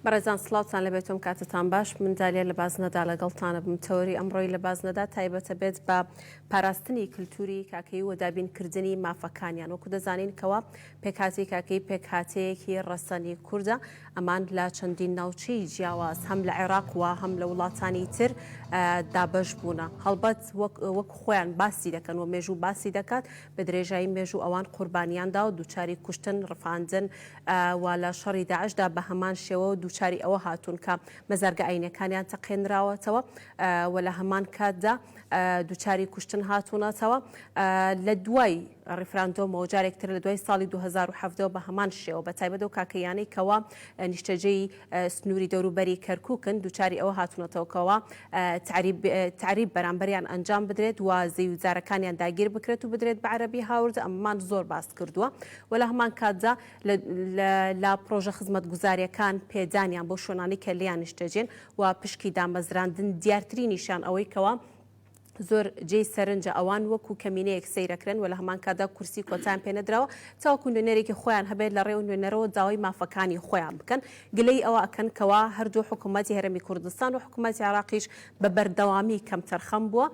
بەڕێزان سڵاوتان لەبێتم کاتتان باش من دالێ لە بازنەدا لەگەڵتانە بم تەوەری ئەمڕۆی لە بازنەدا تایبەتە بێت بە پاراستنی کللتوری کاکەی و دابینکردنی مافەکانیان وەکو دەزانین کەوا پێکاتی کاکەی پێکهاتەیەکی ڕەسەنی کووردە ئەمان لە چەندین ناوچەی جیاواز هەم لە عێراق و هەم لە وڵاتانی تر دابەش بوونە هەڵبەت وەک خۆیان باسی دەکەن و مێژوو باسی دەکات بە درێژایی مێژوو ئەوان قوربانیاندا و دووچاری کوشتن ڕفاندن و لە شەڕی داعشدا بە هەمان شێوە دووچاری ئەوە هاتوون کە مەزارگە ئاینەکانیان تەقێنراوەتەوە و لە هەمان کاتدا دووچاری کوشتن هاتوونەتەوە لە دوای ڕیفراندۆمەوە جارێکتر لە دوای ساڵی 2017 بە هەمان شێوە بە تایبەت و کاکەیانەی کەوا نیشتەجەی سنووری دەوروبەری کەرکووکن دووچاری ئەوە هاتوونەتەوەکەوە تعریب بەرامبەریان ئەنجام بدرێت و زەیوزارەکانیان داگیر بکرێت و بدرێت بە عەرەبی هاورد ئەممان زۆر باس کردووە و لە هەمان کاتدا لە پرۆژە خزمەتگوزاریەکان پێدانیان بۆ شوێنانی کە لیان نیشتەجێن و پشکی دامەزراندن دیارترینیشان ئەوەی کەوا زۆر جێی سەرنجە ئەوان وەکو کەمینەیەک سەیرەکرن و لە هەمان کادا کورسی کۆتان پێنەدراوە تاوەکو نوێنەرێکی خۆیان هەبێت لە ڕێو نوێنەرەوە داوای مافەکانی خۆیان بکەن گلەی ئەوە ئەکەن کەوا هەردوو حکوومەتی هەرێمی کوردستان و حکوومەتی عێراقیش بە بەردەوامی کەم تەرخەم بووە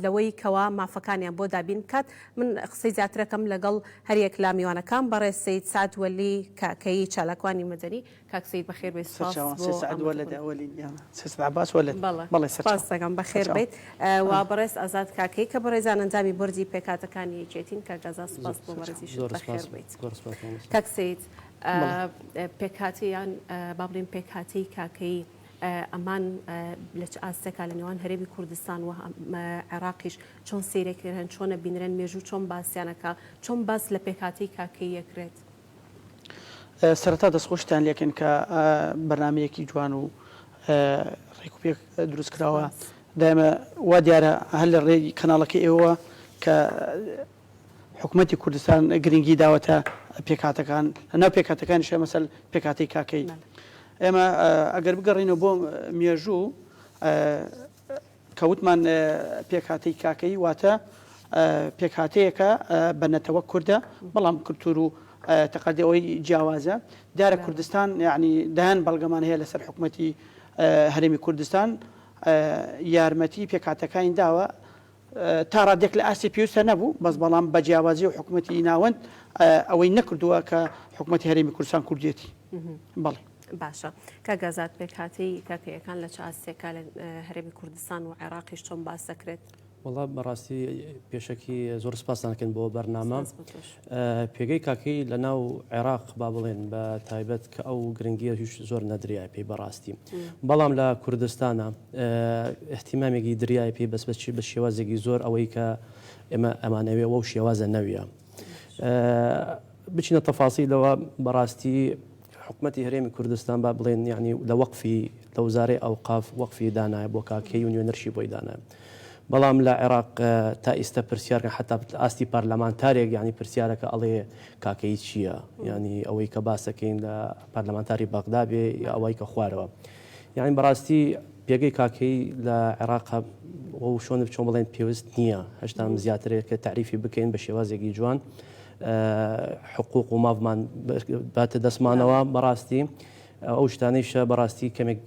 لەوەی کەوا مافەکانیان بۆ دابین بکات من قسەی زیاترەکەم لەگەڵ هەریەک لا میوانەکان بەڕێز سەید سعد وەلی کاکەی چالاکوانی مەدەنی کاک سەید بەخێر بێت سپاس بەخێر بێت و بەڕێز ئازاد کاکەی کە بەڕێزان ئەنجامی بردی پێکاتەکانی یەکێتین کاگازا سپاس بۆ بەڕێزیش بەخێر بێت کاک سەید پێکاتیان با بڵێن پێکاتی کاکەی ئەمان لە ئاستێکا لە نێوان هەرێمی کوردستان و عێراقیش چۆن سیرێکرێن چۆنە بینرێن مێژوو چۆن باسییانەکە چۆن باس لە پێکاتی کاکەی یەکرێت سەرەتا دەستخۆشتان لێکن کە بەرنمەیەکی جوان و ڕێکوپێک دروستکراوە دائمە وا دیارە هەر لە ڕێی کەناڵەکە ئێوە کە حکوومەتی کوردستان گرنگی داوەتە پێکاتەکان لەناو پێکاتەکانیشە مەسەل پێکاتی کاکەی ئێمە ئەگەر بگەڕینەوە بۆ مێژوو کەوتمان پێکاتی کاکەی واتە پێکهاتەیەکە بەنەتەوە کووردە بەڵام کولتور و تەقەدەوەی جیاوازە دیارە کوردستان یعنی دایان بەڵگەمان هەیە لەسەر حکوومەتی هەرێمی کوردستان یارمەتی پێکاتەکانی داوە تا ڕادێک لە ئاسی پێویستە نەبوو بەس بەڵام بە جیاوازی و حکوومەتی ناوەند ئەوەی نەکردووە کە حکوومەتی هەرێمی کوردستان کوردێتی بەڵێ باشە کاگازات پێکاتی کاکەیەکان لە چ ئاستێکا لە هەرێمی کوردستان و عێراقیش چۆن باس دەکرێت وڵا بەڕاستی پێشکی زۆر سپاسانەکەن بۆ بەرنامە پێگەی کاکەی لە ناو عێراق با بڵێن بە تایبەت کە ئەو گرنگیە هیچ زۆر نەدریای پێی بەڕاستی بەڵام لە کوردستانە احتیمامێکی دریای پێی بەس بە شێوازێکی زۆر ئەوەی کە ئێمە ئەمانەوێ وە شێوازە نەویە بچینە تەفاسیلەوە بەڕاستی حکوومەتی هەرێمی کوردستان با بڵێن یعنی لە وەقفی لە وزارەی ئەوقاف وەقفی دانایە بۆ کاکەی و نوێنەرشی بۆی دانایە بەڵام لە عێراق تا ئێستا پرسیارکە حتا ئاستی پارلەمانتارێک ینی پرسیارەکە ئەڵێ کاکەی چییە ینی ئەوەی کە باسەکەین لە پارلەمانتاری بەغدا بێ یا ئەوەی کە خوارەوە یعنی بەڕاستی پێگەی کاکەی لە عێراق شۆن بچۆن بڵێن پێویست نییە هەشتام زیاترێت کە تعریفی بکەین بە شێوازێکی جوان حقوق و ماڤمان باتە دەستمانەوە بەڕاستی ئەو شتانەیشە بەڕاستی کەمێک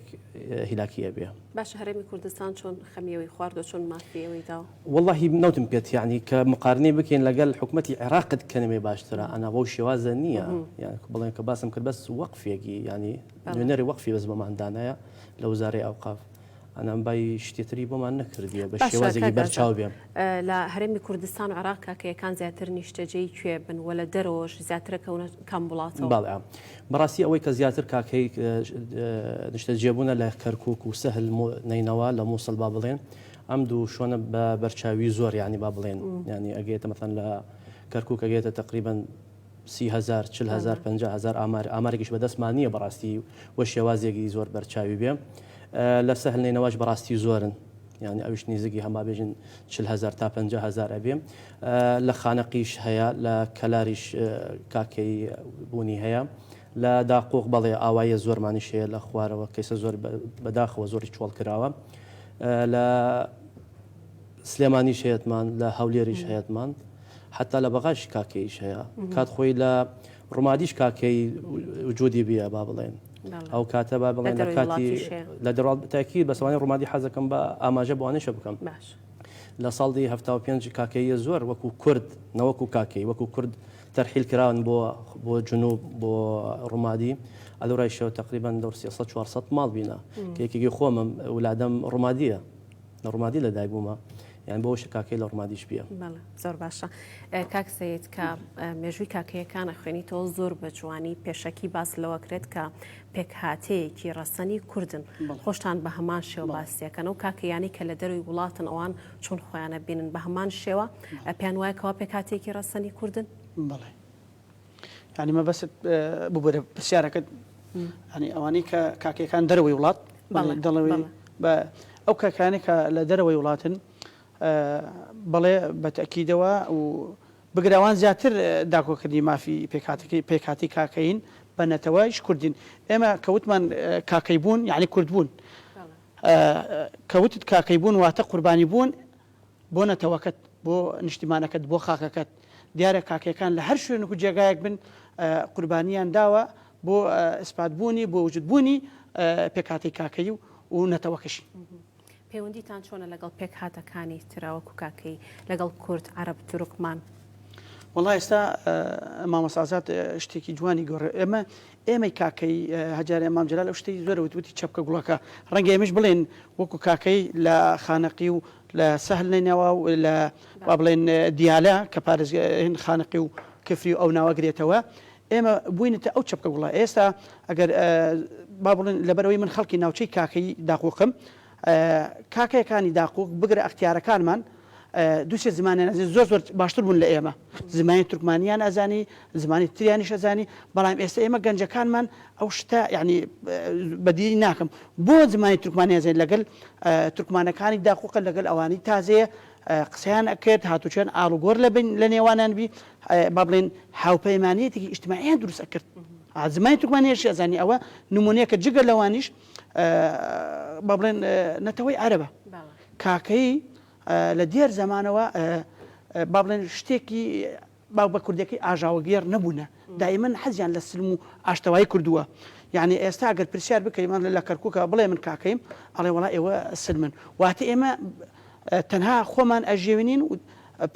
هیلاکیە بێ باش هەرێمی کوردستان چۆن خەمیەوەی خواردۆ چۆن مافیەوەی دا واللهی نەوتم پێت یعنی کە مقارنەی بکەین لەگەڵ حکوومەتی عێراقت کەنەمێ باشترە ئەنا بۆ شێوازە نییە یان بڵێن کە باسم کرد بەس وەقفێکی ینی نوێنەری وەقفی بەس بەماندانایە لە وزارەی ئەوقاف ئەنام بای شتێتری بۆمان نەکردیە بە شێوازێکی بەرچاو بێ لە هەرێمی کوردستان و عێراق کاکەیەکان زیاتر نیشتەجێی کوێ بن وە لە دەرەوەش زیاترەکەونە کەم وڵاتەوە باڵێ بەڕاستی ئەوەی کە زیاتر کاکەی نیشتەجێبوونە لە کەرکووک و سەهل نینەوە لە مووسڵ با بڵێن ئەم دوو شۆنە بە بەرچاوی زۆر ینی با بڵێن ینی ئەگەیتە مەثەن لە کەرکووک ئەگەیتە تقریبا 30,000 40,000 50,000 ئامارێکیش بەدەستمان نییە بەڕاستی وە شێوازێکی زۆر بەرچاوی بێ لە سەهل نینەوەش بەڕاستی زۆرن یعنی ئەوش نزیکی هەما بێژن 40,000 تا 50,000 ئەبێ لە خانەقیش هەیە لە کەلاریش کاکەی بوونی هەیە لە داقۆق بەڵێ ئاوایە زۆرمانیش هەیە لە خوارەوە کەیسە زۆر بەداخەوە زۆری چۆڵ کراوە لە سلێمانیش هەیەتمان لە هەولێریش هەیەتمان حتا لە بەغاش کاکەیش هەیە کات خۆی لە ڕۆمادیش کاکەی وجودی بیە با بڵێن ئەو کاتە با بڵێن لە کاتی لە دەڕات تاکید بەسەوانی ڕوومادی حەزەکەم بە ئاماژە بۆوانەشە بکەم لە ساڵی 75 کاکەیە زۆر وەکو کورد نەوەکو کاکەی وەکو کورد تەرحیل کراون بۆ جنوب بۆ ڕوومادی ئەلوڕایشەوە تقریبان 400 ماڵ بینە کێکێکی خۆمم ولادەم ڕوومادیە لە ڕوومادی لە دایک بوومە یان بۆ کاکەی لە ڕوومادیش بیە زۆر باشە کاک سەید کە مێژووی کاکەیەکانە خوێنیتەوە زۆر بە جوانی پێشەکی باس لەوەکرێت کە پێکهاتەیەکی ڕەسەنی کوردن خۆشتان بە هەمان شێوە باسیەکەن و کاکەیانی کە لە دەروی وڵاتن ئەوان چۆن خۆیانە بینن بە هەمان شێوە پێیان وایە کەوا پێکهاتێکی ڕەسەنی کوردن بەڵێ ینی مەبەست ببوورە پرسیارەکەت ینی ئەوانەی کە کاکەکان دەرەوەی وڵات دەڵەوەی بە ئەو کاکانی کە لە دەرەوەی وڵاتن بەڵێ بەتەکیدەوە و بگراوان زیاتر داکۆکردنی مافی پێکاتی کاکەین بە نەتەوەیش کوردین ئێمە کەوتمان کاکەی بوون یعنی کورد بوون کەوتت کاکەی بوون واتە قوربانی بوون بۆ نەتەوەکەت بۆ نیشتیمانەکەت بۆ خاکەکەت دیارە کاکەکان لە هەر شوێنێک و جێگایەک بن قوربانیان داوە بۆ ئەسپاتبوونی بۆ وجودبوونی پێکاتی کاکەی و نەتەوەکەشی پەیوەندیتان چۆنە لەگەڵ پێک هاتەکانی تراوەکو کاکەی لەگەڵ کورد عەرەب تورکمان وڵای ئێستا مامەسازات شتێکی جوانی گۆڕێ ئێمەی کاکەی هەجار ئەمام جەلال ئەو شتەی زۆر وتی چەپکە گوڵەکە ڕەنگە ئێمەش بڵێن وەکو کاکەی لە خانەقی و لە سەهل نینەوە و لە با بڵێن دیالە کە پارێزگاهێن خانەقی و کفری و ئەو ناوەگرێتەوە ئێمە بووینەتە ئەو چەپکە گوڵە ئێستا ئەگەر با بڵێن لەبەرەوەی من خەڵکی ناوچەی کاکەی داقووقم کاکەیەکانی داقووق بگرە ئەختیارەکانمان دووسێ زمانیان زۆر باشتر بوون لە ئێمە زمانی تورکمانیان ئەزانی زمانی تریانیش ئەزانی بەڵام ئێستا ئێمە گەنجەکانمان ئەو شتە یعنی بەدیری ناکەم بۆ زمانی تورکمانی ئەزین لەگەڵ تورکمانەکانی داقووقە لەگەڵ ئەوانی تازەیە قسەیان ئەکرد هاتوچێن ئاڵوگۆڕ لە نێوانیان بی با بڵێن هاوپەیمانیەتێکی ئیجتیماعیان دروست ئەکرد زمانی تورکمانیش ئەزانی ئەوە نمونەیەکە جگە لەوانیش با بڵێن نەتەوەی عەرەبە کاکەی لە دیێر زمانەوە با بڵێن شتێکی باو بە کوردەکەی ئاژاوەگێر نەبوونە دائیمەن حەزیان لە سلم و ئاشتەوایی کردووە یعنی ئێستا ئەگەر پرسیار بکەیمان لە کەرکووکە بڵێ من کاکەیم ئەڵێ وڵا ئێوە سلمن واتە ئێمە تەنها خۆمان ئەژێوینین و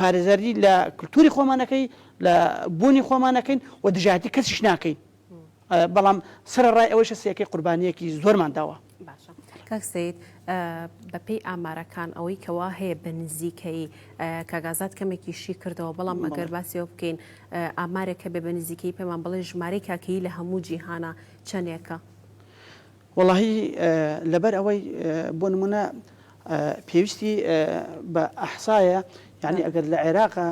پارێزەری لە کللتوری خۆمانەکەی لە بوونی خۆمانەکەین و دژاتی کەسیش ناکەین بەڵام سەرڕای ئەوەشە سیەکەی قوربانیەکی زۆرمان داوە کاک سەید بەپێی ئامارەکان ئەوەی کەوا هەیە بە نزیکەی کاگازات کەمێکیشی کردەوە بەڵام ئەگەر باسیەوە بکەین ئامارێکە بێ بە نزیکەی پێمان بڵێ ژمارەی کاکەی لە هەموو جیهانە چەندێکە وەڵاهی لەبەر ئەوەی بۆ نمونە پێویستی بە ئەحسایە یعنی ئەگەر لە عێراقە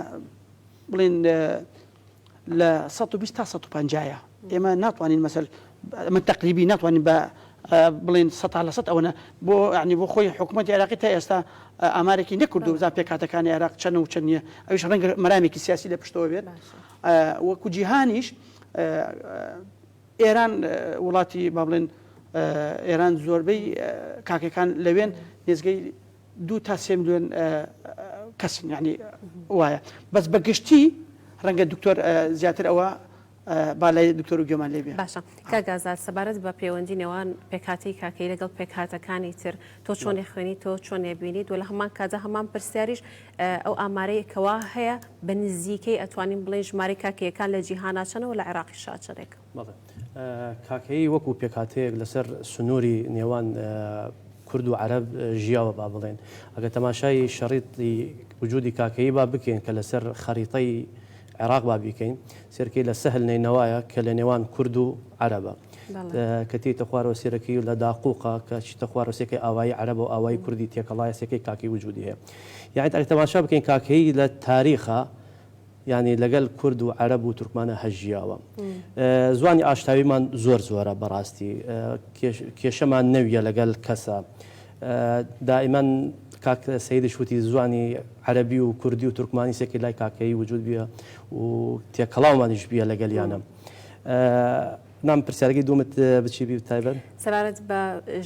بڵێن لە 120 تا 150 ئێمە ناتوانین مەسەل من تقریبی ناتوانین بە بڵێن 100 ئەوەنە بۆ ینی بۆ خۆی حکوومەتی عێراقی تا ئێستا ئامارێکی نەکردو زان پێکهاتەکانی عێراق چەند و چەند نییە ئەویش ڕەنگە مەرامێکی سیاسی لە پشتەوە بێت وەکو جیهانیش ئێران وڵاتی با بڵێن ئێران زۆربەی کاکەکان لەوێن نێزگەی 2 تا 3 میلیۆن کەسن یعنی وایە بەس بەگشتی ڕەنگە دکتۆر زیاتر ئەوە بالای دکتۆر و گوێمان لێ بێ باشە کاگازات سەبارەت بە پەیوەندی نێوان پێکهاتەی کاکەی لەگەڵ پێکهاتەکانی تر تۆ چۆنی خوێنی تۆ چۆن بینیت و لە هەمان کاتە هەمان پرسیاریش ئەو ئامارەیە کەوا هەیە بە نزیکەی ئەتوانین بڵێن ژمارەی کاکەیەکان لە جیهانە چەندەوە لە عێراقی شاچەرێک کاکەی وەکو پێکهاتەیەک لەسەر سنووری نێوان کورد و عەرەب ژیاوە با بڵێن ئەگە تەماشای شەڕیتی وجودی کاکەی با بکەین کە لەسەر خەریتەی عێراق با بیکەین سێرکەی لە سەهل نینەوەیە کە لە نێوان کورد و عەرەبە کە تێتە خوارەوە سێرەکەی لە داقووقە کە چیتە خوارەوە سێکەی ئاوایی عەرەبە و ئاوایی کوردی تێکەڵایە سێکەی کاکی وجودی هەیە یعنی ئەگە تەماشا بکەین کاکەی لە تاریخە ینی لەگەڵ کورد و عەرەب و تورکمانە هەژیاوە زوانی ئاشتاویمان زۆر زۆرە بەڕاستی کێشەمان نەویە لەگەڵ کەسە دائیمەن کاک سەیدش وتی زوانی عەرەبی و کوردی و تورکمانی سێکی لای کاکەی وجود بیە و تێکەڵاومانیش بیە لەگەڵیانە نام پرسیارگەی دومت بچی بی تایبەت سەبارەت بە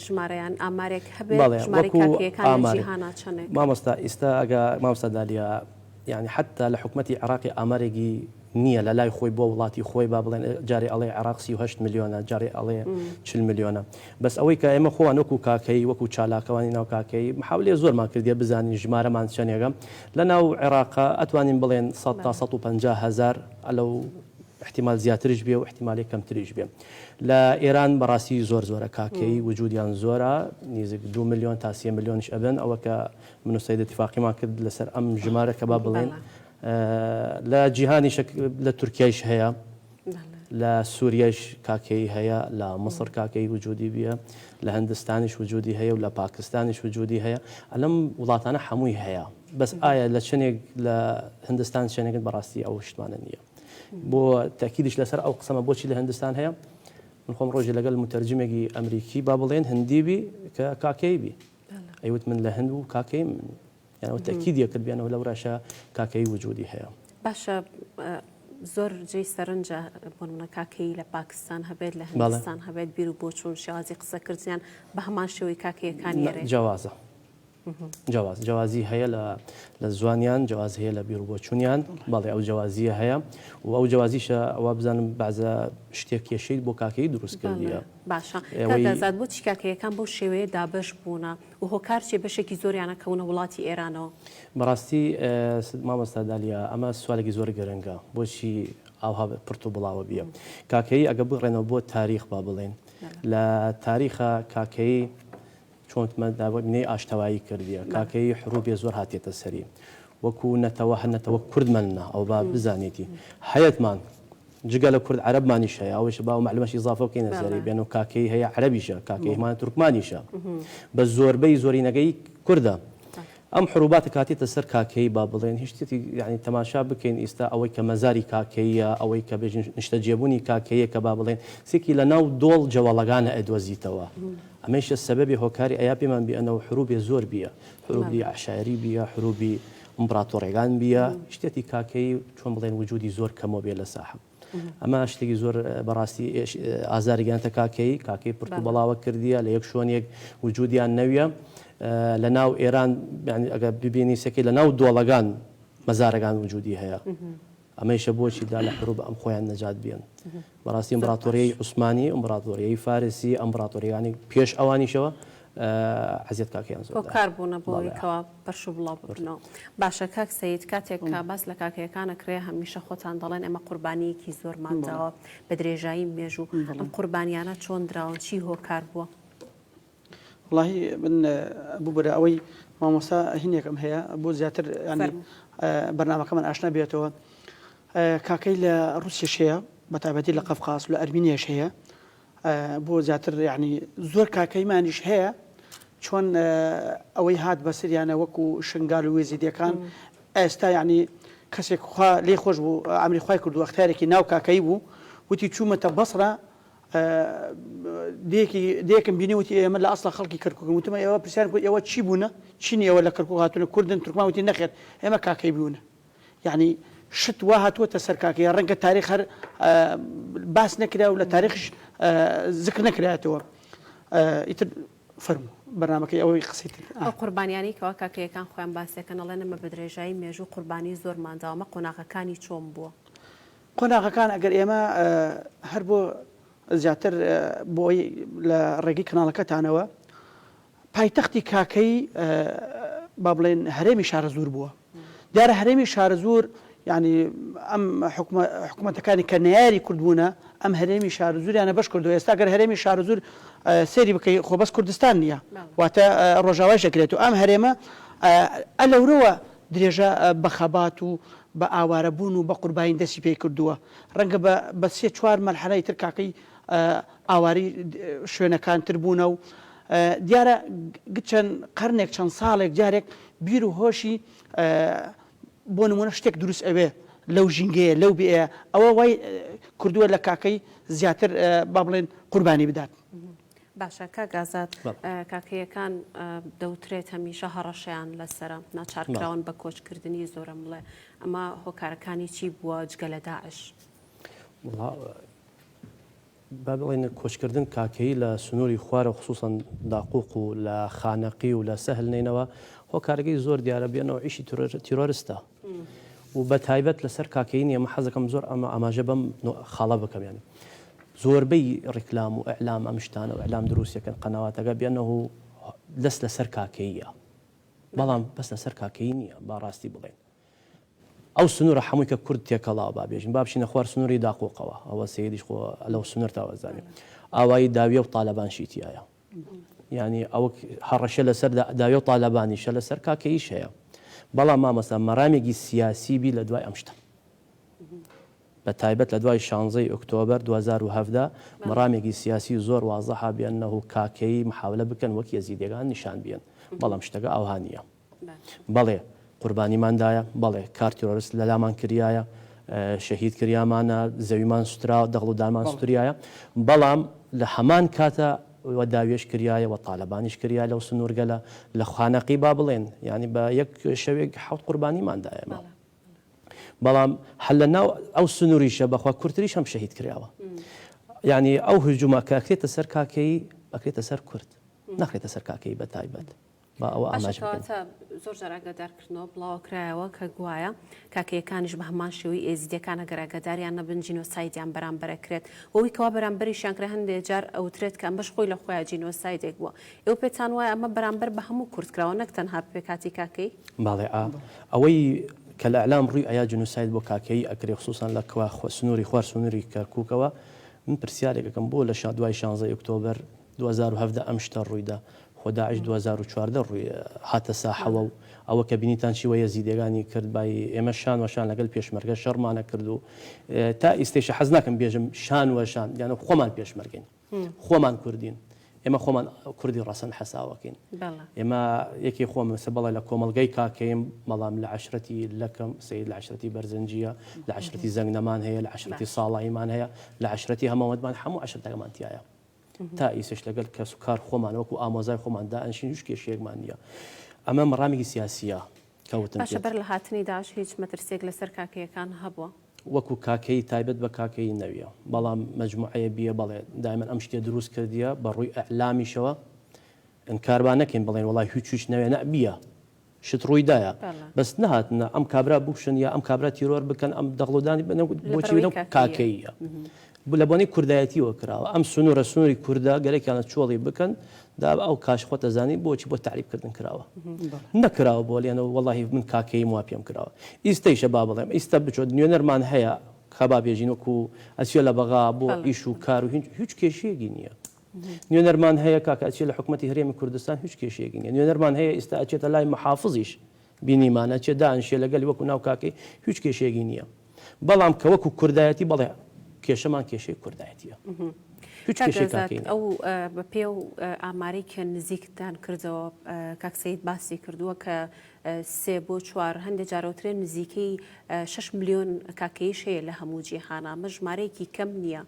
ژمارەیان ئامارێک هەبێت ژمارەی کاکەیەکان لە جیهانە چەندێک مامۆستا ئێستا ئەگە مامۆستا دالیا يعني حتى لحكومتي عراقي أمريكي نییە لە لای خۆی بۆ وڵاتی خۆی با بڵێن جارێ ئەڵێ عراق 38 میلیۆنە جارێ ئەڵێ 40 میلیۆنە بەس ئەوەی کە ئێمە خۆوان وەکو کاکەی وەکو چالاکەوانی ناو کاکەی محاولێ زۆرمان کردێ بزانین ژمارەمان چەندێگە لە ناو عێراقا ئەتوانین بڵێن 100 تا 150 هزار ئەلەو احتیمال زیاترش بێ و احتیمالی کەمتریش بێ لە ئێران بەڕاستی زۆرە کاکەی وجودیان زۆرە نزیک 2 میلیۆن تا 3 میلیۆنش ئەبن ئەوە کە من و سەید اتفاقیمان کرد لەسەر ئەم ژمارە کە با بڵێن لە جیهانیش لە تورکیایش هەیە لە سووریەش کاکەی هەیە لە مصر کاکەی وجودی بیە لە هەندستانیش وجودی هەیە و لە پاکستانیش وجودی هەیە ئەلەم وڵاتانە هەمووی هەیە بەس ئایا لە چنێک لە هەندستان چێنێکن بەڕاستی ئەو شتمانە نییە بۆ تاکیدش لەسەر ئەو قسەمە بۆچی لە هەندستان هەیە من خۆم ڕۆژی لەگەڵ متەرجمێکی ئەمریکی با بڵێن هەندیبی کە کاکەی بی ئەیوت من لە هەند و کاکەی من یانەوە تاکیدیە کرد بیانەوە لەو ڕاشە کاکەی وجودی هەیە باشە زۆر جێی سەرنجە بۆ منە کاکەی لە پاکستان هەبێت لە هەندستان هەبێت بیر و بۆ چوون شێوازی قسەکردیان بە هەمان شێوەی کاکەیەکان یێرێ جوازە جوازی هەیە لە زوانیان جواز هەیە لە بیر و بۆ چوونیان بەڵێ ئەو جوازیە هەیە و ئەو جوازیشە ئەوە بزانم بەعزە شتێک کێشەی بۆ کاکەی دروست کردیە باشە کاکەزاد بۆ چی کاکەیەکان بۆ شێوەیە دابش بوونە و هۆکار چێ بەشێکی زۆریانە کەونە وڵاتی ئێرانەوە بەڕاستی مامۆستا دالیا ئەمە سوالێکی زۆر گەرەنگە بۆچی ئاوها پرت و بڵاوە بیە کاکەی ئەگە بڕێنەوە بۆ تاریخ با بڵێن لە تاریخە کاکەی چۆنمە دابنەی ئاشتەوایی کردیە کاکەی حروبێ زۆر هاتێتە سەری وەکو نەتەوە هەنەتەوە کوردمەنە ئەو با بزانێتی هەیەتمان جگە لە کورد عەرەبمانیش هەیە ئەوش با و معلومەشی ئیزافە بکەینە سەری بێن و کاکەی هەیە عەرەبیشە کاکەیمان تورکمانیشە بە زۆربەی زۆرینەکەی کوردە ئەم حروباتە کاتێتە سەر کاکەی با بڵێن هیچ شتێکی یعنی تەماشا بکەین ئێستا ئەوەی کە مەزاری کاکەیە ئەوەی کە بێژین نیشتە جێبوونی کاکەیە کە با بڵێن سێکی لە ناو دۆڵ جەوەڵەکانە ئەدۆزیتەوە ئەمەشە سەبەبی هۆکاری ئەیا پێمان بیانەوە حروبێ زۆر بیە حروبی عشایری بیە حروبی ئیمپراتۆریەکان بیە شتێتی کاکەی چۆن بڵێن وجودی زۆر کەمەوە بێ لە ساحە ئەمە شتێکی زۆر بەڕاستی ئازاریگەانتە کاکەی پرت و بەڵاوە کردیە لە یەک شوۆنێک وجودیان نەویە لە ناو ئێران ئەگە ببینی سەکەی لە ناو دۆڵەکان مەزارەکان وجودی هەیە ئەمەیشە بۆچی دا لە حروب ئەم خۆیان نەجات بێن بەڕاستی ئیمپراتۆریەی عوسمانی ئیمپراتۆریەی فارسی ئیمپراتۆریەکانی پێش ئەوانیشەوە حەزیەت کاکەیان زۆر کار بوونە بۆیکەوە بەرش و بڵاو بکەنەوە باشە کاک سەید کاتێک کا باس لە کاکەیەکانە کرێ هەمیشە خۆتان دەڵێن ئەمە قوربانیەکی زۆرمان داوە بە درێژایی مێژوو ئەم قوربانیانە چۆن دراون چی هۆکار بووە والله من بوبرە ئەوەی مامۆستا هینێکم هەیە بۆ زیاتر ینی بەرنامەکەمان ئاشنا بێتەوە کاکەی لە رووسیاش هەیە بەتابەتی لە قەفقاس لە ئەرمینیاش هەیە بۆ زیاتر یعنی زۆر کاکەیمانیش هەیە چۆن ئەوەی هات بەسریانە وەکو شنگال و وێزیدەکان ئێستا یعنی کەسێک لێ خۆش بوو ئەمری خوای کردو ئەختارێکی ناو کاکەی بوو وتی چوومەتە بەسرە دێکم بینی وتی ئێمە لە ئەسڵ خەڵکی کەرکووک وتمە ئێوە پرسیار بوو ئێوە چی بوونە چینی ئێوە لە کەرکووک هاتوونە کوردن تورکمان وتی نەخێت ئێمە کاکەی بوونە یعنی شت وا هاتووەتە سەر کاکەی ڕەنگە تاریخ هەر باس نەکرا و لە تاریخش ذکر نەکرایەتەوە ئیتر فەرموو بەرنامەکەی ئەوەی قسەیت ئەو قوربانیانی کەەوە کاکەیەکان خۆیان باسیەکەن ئەڵێن ئەمە بە درێژایی مێژوو قوربانی زۆرمان داوە ئەمە قۆناغەکانی چۆن بووە قۆناغەکان ئەگەر ئێمە هەر بۆ زیاتر بۆی لە ڕێگەی کەناڵەکەتانەوە پایتەختی کاکەی با بڵێن هەرێمی شارەزور بووە دیارە هەرێمی شارەزور ینی ئەم حکوومەتەکانی کە نەیاری کردبوونە ئەم هەرێمی شارەزوریانە بەش کردو ئێستا گەر هەرێمی شارەزور سێری بکەی خۆ بەس کوردستان نییە واتە ڕۆژاوای شەکرێت و ئەم هەرێمە ئەلەورەوە درێژە بە خەبات و بە ئاوارەبوون و بە قوربانی دەستی پێی کردووە ڕەنگە بە سێ چوار مەرحەلەی تر کاکەی ئاواری شوێنەکان تر بوونە و دیارە چەند قەرنێک چەند ساڵێک جارێک بیر و هۆشی بۆ نمونە شتێک دروست ئەوێ لەو ژینگەیە لەو بێ ئەوە وای کردووە لە کاکەی زیاتر با بڵێن قوربانی بدات باشە کاگازات کاکەیەکان دەوترێت هەمیشە هەڕەشیان لەسرە ناچارکراون بە کۆچکردنی زۆرم بڵێ ئەمە هۆکارەکانی چی بووە جگە لە داعش با بڵێن کۆچکردن کاکەی لە سنووری خوارە خصوصن داقوق و لە خانەقی و لە سەهل نینەوە هۆکارەکەی زۆر دیارە بێنەوە ئیشی تیرۆریستە و بە تایبەت لەسەر کاکەین ئێمە حەزەکەم زۆر ئاماژە بەم خاڵە بکەم یانی زۆربەی ڕیکلام و ئەعلام ئەم شتانە و ئەعلام دروستەکەن قەنەواتەکە بێنەوە دەست لەسەر کاکەیە بەڵام بەس لەسەر کاکەی نییە با ڕاستی بڵێن ئەو سنوورە هەمووی کە کورد تێکەڵاوە با بێژین با بچینە خوار سنووری داقۆقەوە ئەوە سەیدیش خۆ لەو سنوور تاوەزانێ ئاوایی داویە و تاالبان شیتیایە ینی ئەوە هەڕەشە لەسەر داویە و تاالبانیشە لەسەر کاکەیش هەیە بەڵام مامەستا مەرامێکی سیاسی بی لە دوای ئەم شتە بە تایبەت لە دوای 16 ئۆکتۆبر 2017 مەرامێکی سیاسی زۆر وازەحا بێنەوە کاکەی محاولە بکەن وەک یەزیدیەکان نیشان بێن بەڵام شتەکە ئەوهانیە بەڵێ قوربانیماندایە بەڵێ کارتیۆرست لە لامان کریایە شەهید کریامانە زەویمان سوترا دەغڵ و دامان سوتریایە بەڵام لە هەمان کاتە وە داوێش کریایە و تاالبانیش کریا لەو سنوورگەلە لە خوانەقی با بڵێن ینی بە یەک شەوێک حوت قوربانیماندایە بەڵام هەل لە ناو ئەو سنووریشە بەخوا کورتریش هەم شەهید کراوە یعنی ئەو هجوومە کاکرێتە سەر کاکەی ئەکرێتە سەر کورد نەخرێتە سەر کاکەی بە تایبەت با ئەوە ئاماژ زۆر جاراگەدارکردنەوە بڵاوکرایەوە کە گوایە کاکەیەکانیش بە هەمان شێوەی ئێزیدەکان ئەگەراگەداریان نەبن جینۆسایدیان بەرامبەرەکرێت ئەوەی کەوا بەرامبەریشیانکرێ هەندێک جار ئەوترێت کە ئەم بەش خۆی لە خۆیان جینۆسایدێک بووە ئێوە پێتان وایە ئەمە بەرامبەر بە هەموو کوردکراوە نەک تەنها پێکاتی کاکەی باڵێ ئەوەی کە لە ئەلام ڕووی ئایا جنووسایت بۆ کاکەی ئەکرێ خصوصان لە سنووری خوار سنووری کەرکووکەوە من پرسیارێکەکەم بۆ لە دوای 16 ئۆکتۆبر 2017 ئەم شتە ڕوویدا خۆداعش 2014 ڕووی هاتە ساحەوە و ئەوە کە بینیتان چیوە یەزیدەکانی کرد بای ئێمە شان وەشان لەگەڵ پێشمەرگە شەڕمانە کرد و تا ئیستێشە حەز ناکەم بێژم شان وەشان یانە خۆمان پێشمەرگین خۆمان کوردین ئێمە خۆمان کوردی ڕەسەن حەساوەکەین ئێمە یەکی خۆم سە بەڵێ لە کۆمەلگەی کاکەیم بەڵام لە عشرەتی لەکەم سید لە عشرەتی بەرزنجیە لە عشرەتی زەنگنەمان هەیە لە عشرەتی ساڵاییمان هەیە لە عشرەتی هەمەوەدمان هەموو عشرەتەکەمان تایە تا ئیسش لەگەڵ کەس و کار خۆمان وەکو ئامۆزای خۆماندا ئەنشین هیچ کێشەیەکمان نییە ئەمە مەڕامێکی سیاسیە کەوتن باشە بەر لە هاتنی داش هیچ مەترسێک لەسەر کاکەیەکان هەبووە وەکو کاکەی تایبەت بە کاکەی نەویە بەڵام مەجموعەیە بیە بەڵێ دایمەن ئەم شتێ دروست کردیە بە ڕووی ئەعلامیشەوە ئینکاربان نەکەین بڵێن وڵای هیچ نەوێ نەبیە شت ڕوویدایە بەس نهاتنە ئەم کابرا بکشن یا ئەم کابرا تیرۆر بکەن ئەم دەغڵودانی بۆچی کاکەیە لە بۆنی کوردایەتیەوە کراوە ئەم سنوورە سنووری کووردا گەرەێکیانە چۆڵی بکەن دا ئەو کاش خۆتە زانی بۆچی بۆ تعریبکردن کراوە نەکراوە بۆ لێنەوە وەڵاهی من کاکەی وا پێم کراوە ئیستەیشە با بڵێم ئیستا بچۆ نوێنەرمان هەیە خەبا بێژین وەکو ئەچێ لە بەغا بۆ ئیش و کار و هیچ کێشەیەکی نییە نوێنەرمان هەیە کاکە ئەچێ لە حکوومەتی هەرێمی کوردستان هیچ کێشەیەکی نییە نوێنەرمان هەیە ئێستا ئەچێتە لای محافظیش بینیمانە چێ دانشێ لەگەلی وەکو ناو کاکەی هیچ کێشەیەکی نییە بەڵام کە وەکو کوردایەتی بەڵێ کێشەمان کێشەی کوردایەتیە ئەو بە پێ و ئامارەی کە نزیکتان کردەوە کاکسەید باسی کردووە کە 3 بۆ 4 هەندێک جارەوترێ نزیکەی 6 ملیۆن کاکەیش هەیە لە هەموو جیهانە ئەمە ژمارەیەکی کەم نییە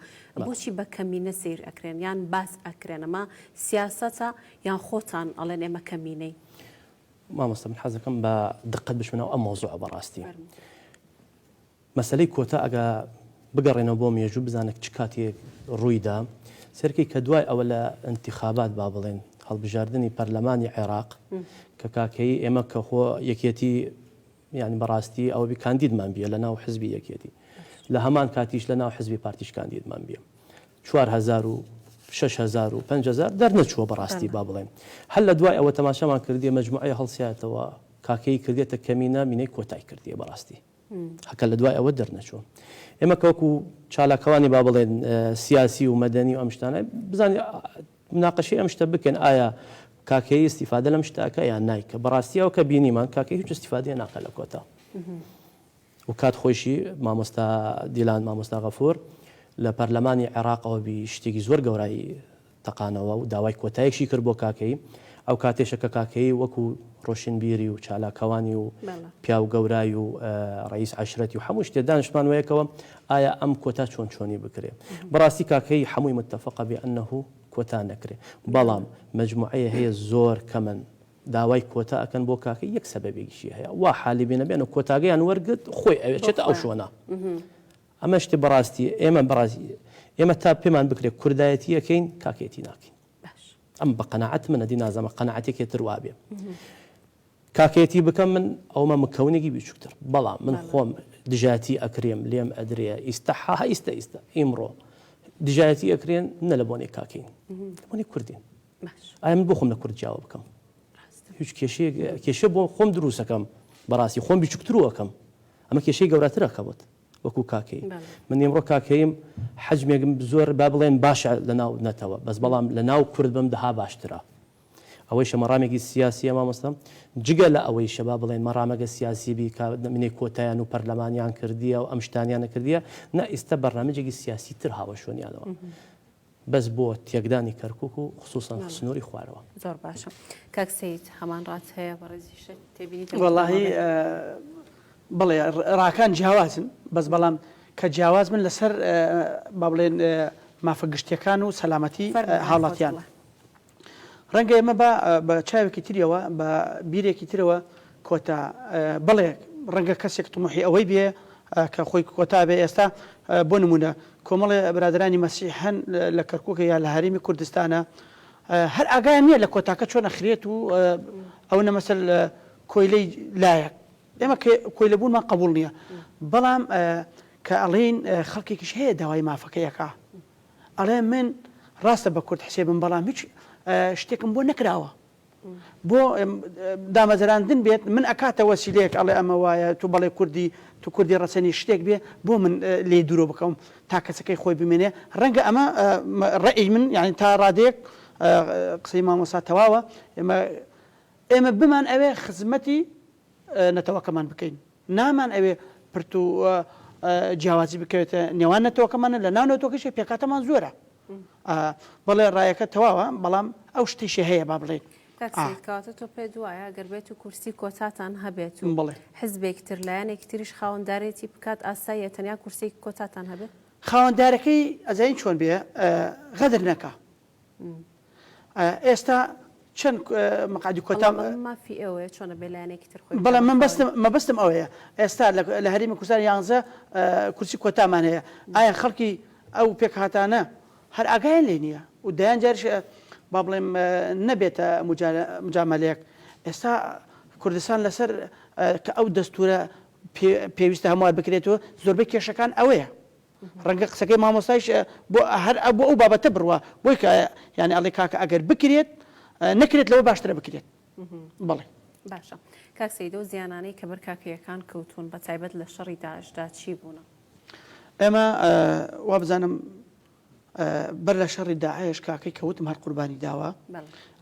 بۆچی بە کەمینە سیر ئەکرێن یان باس ئەکرێن ئەمە سیاسەتە یان خۆتان ئەڵێن ئێمە کەمینەی مامۆستا من حەزەکەم بە دقت بشمنەوە ئەم مۆزوعە بەڕاستی مەسەلەی کۆتا ئەگە بگەڕێنەوە بۆ مێژوو بزانێت چ کاتێک ڕوویدا سەرکی کە دوای ئەوە لە انتخابات با بڵێن هەڵبژاردننی پەرلەمانی عێراق کە کاکەی ئێمە کە خۆ یەکێتی یعنی بەڕاستی ئەوە کاندیدمان بیە لە ناو حزبی یەکێتی لە هەمان کاتیش لە ناو حزبی پارتیش کاندیدمان بیە 4,000 و 6,000 و 5,000 دەرنەچووە بەڕاستی با بڵێن هەل لە دوای ئەوە تەماشامان کردیە مەجموعەیە هەڵسیاتەوە کاکەی کردێتە کەمینە مینەی کۆتای کردیە بەڕاستی هەکە لە دوای ئەوە دەرنەچوە ئێمە کەوەکو چالاکەوانی با بڵێن سیاسی و مەدەنی و ئەم شتانە بزانانی مناقەشەی ئەم شتە بکەن ئایا کاکەی استیفادە لەم شتاکە یان نایکە بەڕاستیەوە کە بینیمان کاکەی هیچ استیفادەیە ناکە لە کۆتا و کات خۆشی مامۆستا دیلان مامۆستا غەفور لە پەرلەمانی عێراقەوە بی شتێکی زۆر گەورایی تەقانەوە و داوای کۆتایەکشی کرد بۆ کاکەی ئەو کاتێشەکە کاکەی وەکو ڕۆشنبیری و چالاکەوانی و پیا و گەورای و ڕئیس عشرەتی و هەموو شتێ دانیشتمان وەیەکەوە ئایا ئەم کۆتا چۆنی بکرێ بەڕاستی کاکەی هەمووی متفقە بێ ئەنەهو کۆتا نەکرێ بەڵام مەجموعەیە هەیە زۆر کەمن داوای کۆتا ئەکەن بۆ کاکەی یەک سەبەبێکیشی هەیە وا حالی بێنە بێنە کۆتاگەیان وەرگرت خۆی ئەوێت ئەو شۆنە ئەمە شتێ بەڕاستی ئێمە تا پێمان بکرێت کوردایەتی یەکەین کاکێتی ناکەین ئەم بە قەناعەت منە دی نازەمە قەناعەتێکێتر وابێ کاکێتی بکەم من ئەومە مکەونێکی بیچووتر بەڵام من خۆم دژاتی ئەکرێم لێم ئەدرێ ئیستا ئیستا ئیمڕۆ دژایەتی ئەکرێن نە لە بۆنێ کاکەین بۆنی کوردین ئایا من بۆ خۆم لە کورد جیاوە بکەم هیچ کێشە بۆ خۆم دروستەکەم بەڕاستی خۆم بیچووکترەکەم ئەمە کێشەی گەورەترەکەوت وەکو کاکەی من ئێمڕۆ کاکەیم حەجمێکم زۆر با بڵێن باشە لە ناو نەتەوە بەس بەڵام لە ناو کورد بم دەها باشترە ئەوەی شەمەڕامێکی سیاسیە مامۆستا جگە لە ئەوەی شەبا بڵێن مەڕامەگە سیاسی بی منێ کۆتاییان و پەرلەمانیان کردیە و ئەم شتانیانە کردیە نە ئێستا بەڕنامەجێکی سیاسی تر هاوە شوێنیانەوە بەس بۆ تێکدانی کەرکووک و خصوصان سنووری خوارەوە زۆر باشە کاک سەید هەمان ڕات هەیە بەڕێزیشە تێبینیت وەڵاهی بڵێ ڕاکان جیاوازن بەس بەڵام کە جیاواز من لەسەر با بڵێن مافە گشتیەکان و سەلامەتی هاوڵاتیان ڕەنگە ئێمە بە چاوێکی تریەوە بە بیرێکی ترەوە کۆتا بڵێ ڕەنگە کەسێک تموحی ئەوەی بێ کە خۆی کۆتا بێ ئێستا بۆ نمونە کۆمەڵی برادرانی مەسیحەن لە کەرکووکە یا لە هەرێمی کوردستانە هەر ئاگایان نییە لە کۆتاکە چۆن ئەخرێت و ئەو نەمەسەل کۆیلەی لایەک ئێمە کۆیلەبوونمان قبول نییە بەڵام کە ئەڵێن خەڵکێکیش هەیە داوای مافەکەیەکە ئەڵێ من ڕاستە بە کورد حسێبم بەڵام هیچ شتێکم بۆ نەکراوە بۆ دامەزراندن بێت من ئەکاتە وەسیلەیەک ئەڵێ ئەمە وایە تو بەڵێ کوردی تو کوردی ڕەسەنی شتێک بێ بۆ من لێ دوورۆ بکەم تا کەسەکەی خۆی بمێنێ ڕەنگە ئەمە ڕێی من یعنی تا ڕادەیەک قسەی مامۆستا تەواوە ئێمە بمان ئەوێ خزمەتی نەتەوەکەمان بکەین نامان ئەوێ پرت و جیاوازی بکەوێتە نێوان نەتەوەکەمانە لە ناو نەتەوەکەشی پێکاتەمان زۆرە بەڵێ ڕایەکە تەواوە بەڵام ئەو شتیشی هەیە با بڵێ کاتە تۆ پێ دوایە گەربێت و کورسی کۆتاتان هەبێت و حزبێکتر لایەنێکی تریش خاوەنددارێتی بکات ئاساییە تەنیا کورسی کۆتاتان هەبێت خاوەنددارەکەی ئەزین چۆن بێ غەدر نەکە ئێستا چەند مەقعدی کۆتا مافی ئەوەیە چۆنە بێ لایەنێکی تر خۆی بەڵام مەبەستم ئەوەیە ئێستا لە هەرێمی کوردستان 11 کورسی کۆتامان هەیە ئایا خەڵکی ئەو پێک هاتانە هەر ئاگایان لێ نییە و دایان جارش با بڵێم نەبێتە مجاملەیەک ئێستا کوردستان لەسەر کە ئەو دەستورە پێویستە هەمووار بکرێتەوە زۆربەی کێشەکان ئەوەیە ڕەنگە قسەکەی مامۆستایش بۆ ئەو بابەتە بڕوە بۆی کە یعنی ئەڵێ کاکە ئەگەر بکرێت نەکرێت لەوە باشترە بکرێت بڵێ باشە کاک سەیدە و زیانانەی کە بەر کاکەیەکان کەوتون بە تایبەت لە شەڕی داعشدا چی بوونە ئێمە وا بزانم بەر لە شەڕی داعش کاکەی کەوتم هەر قوربانی داوە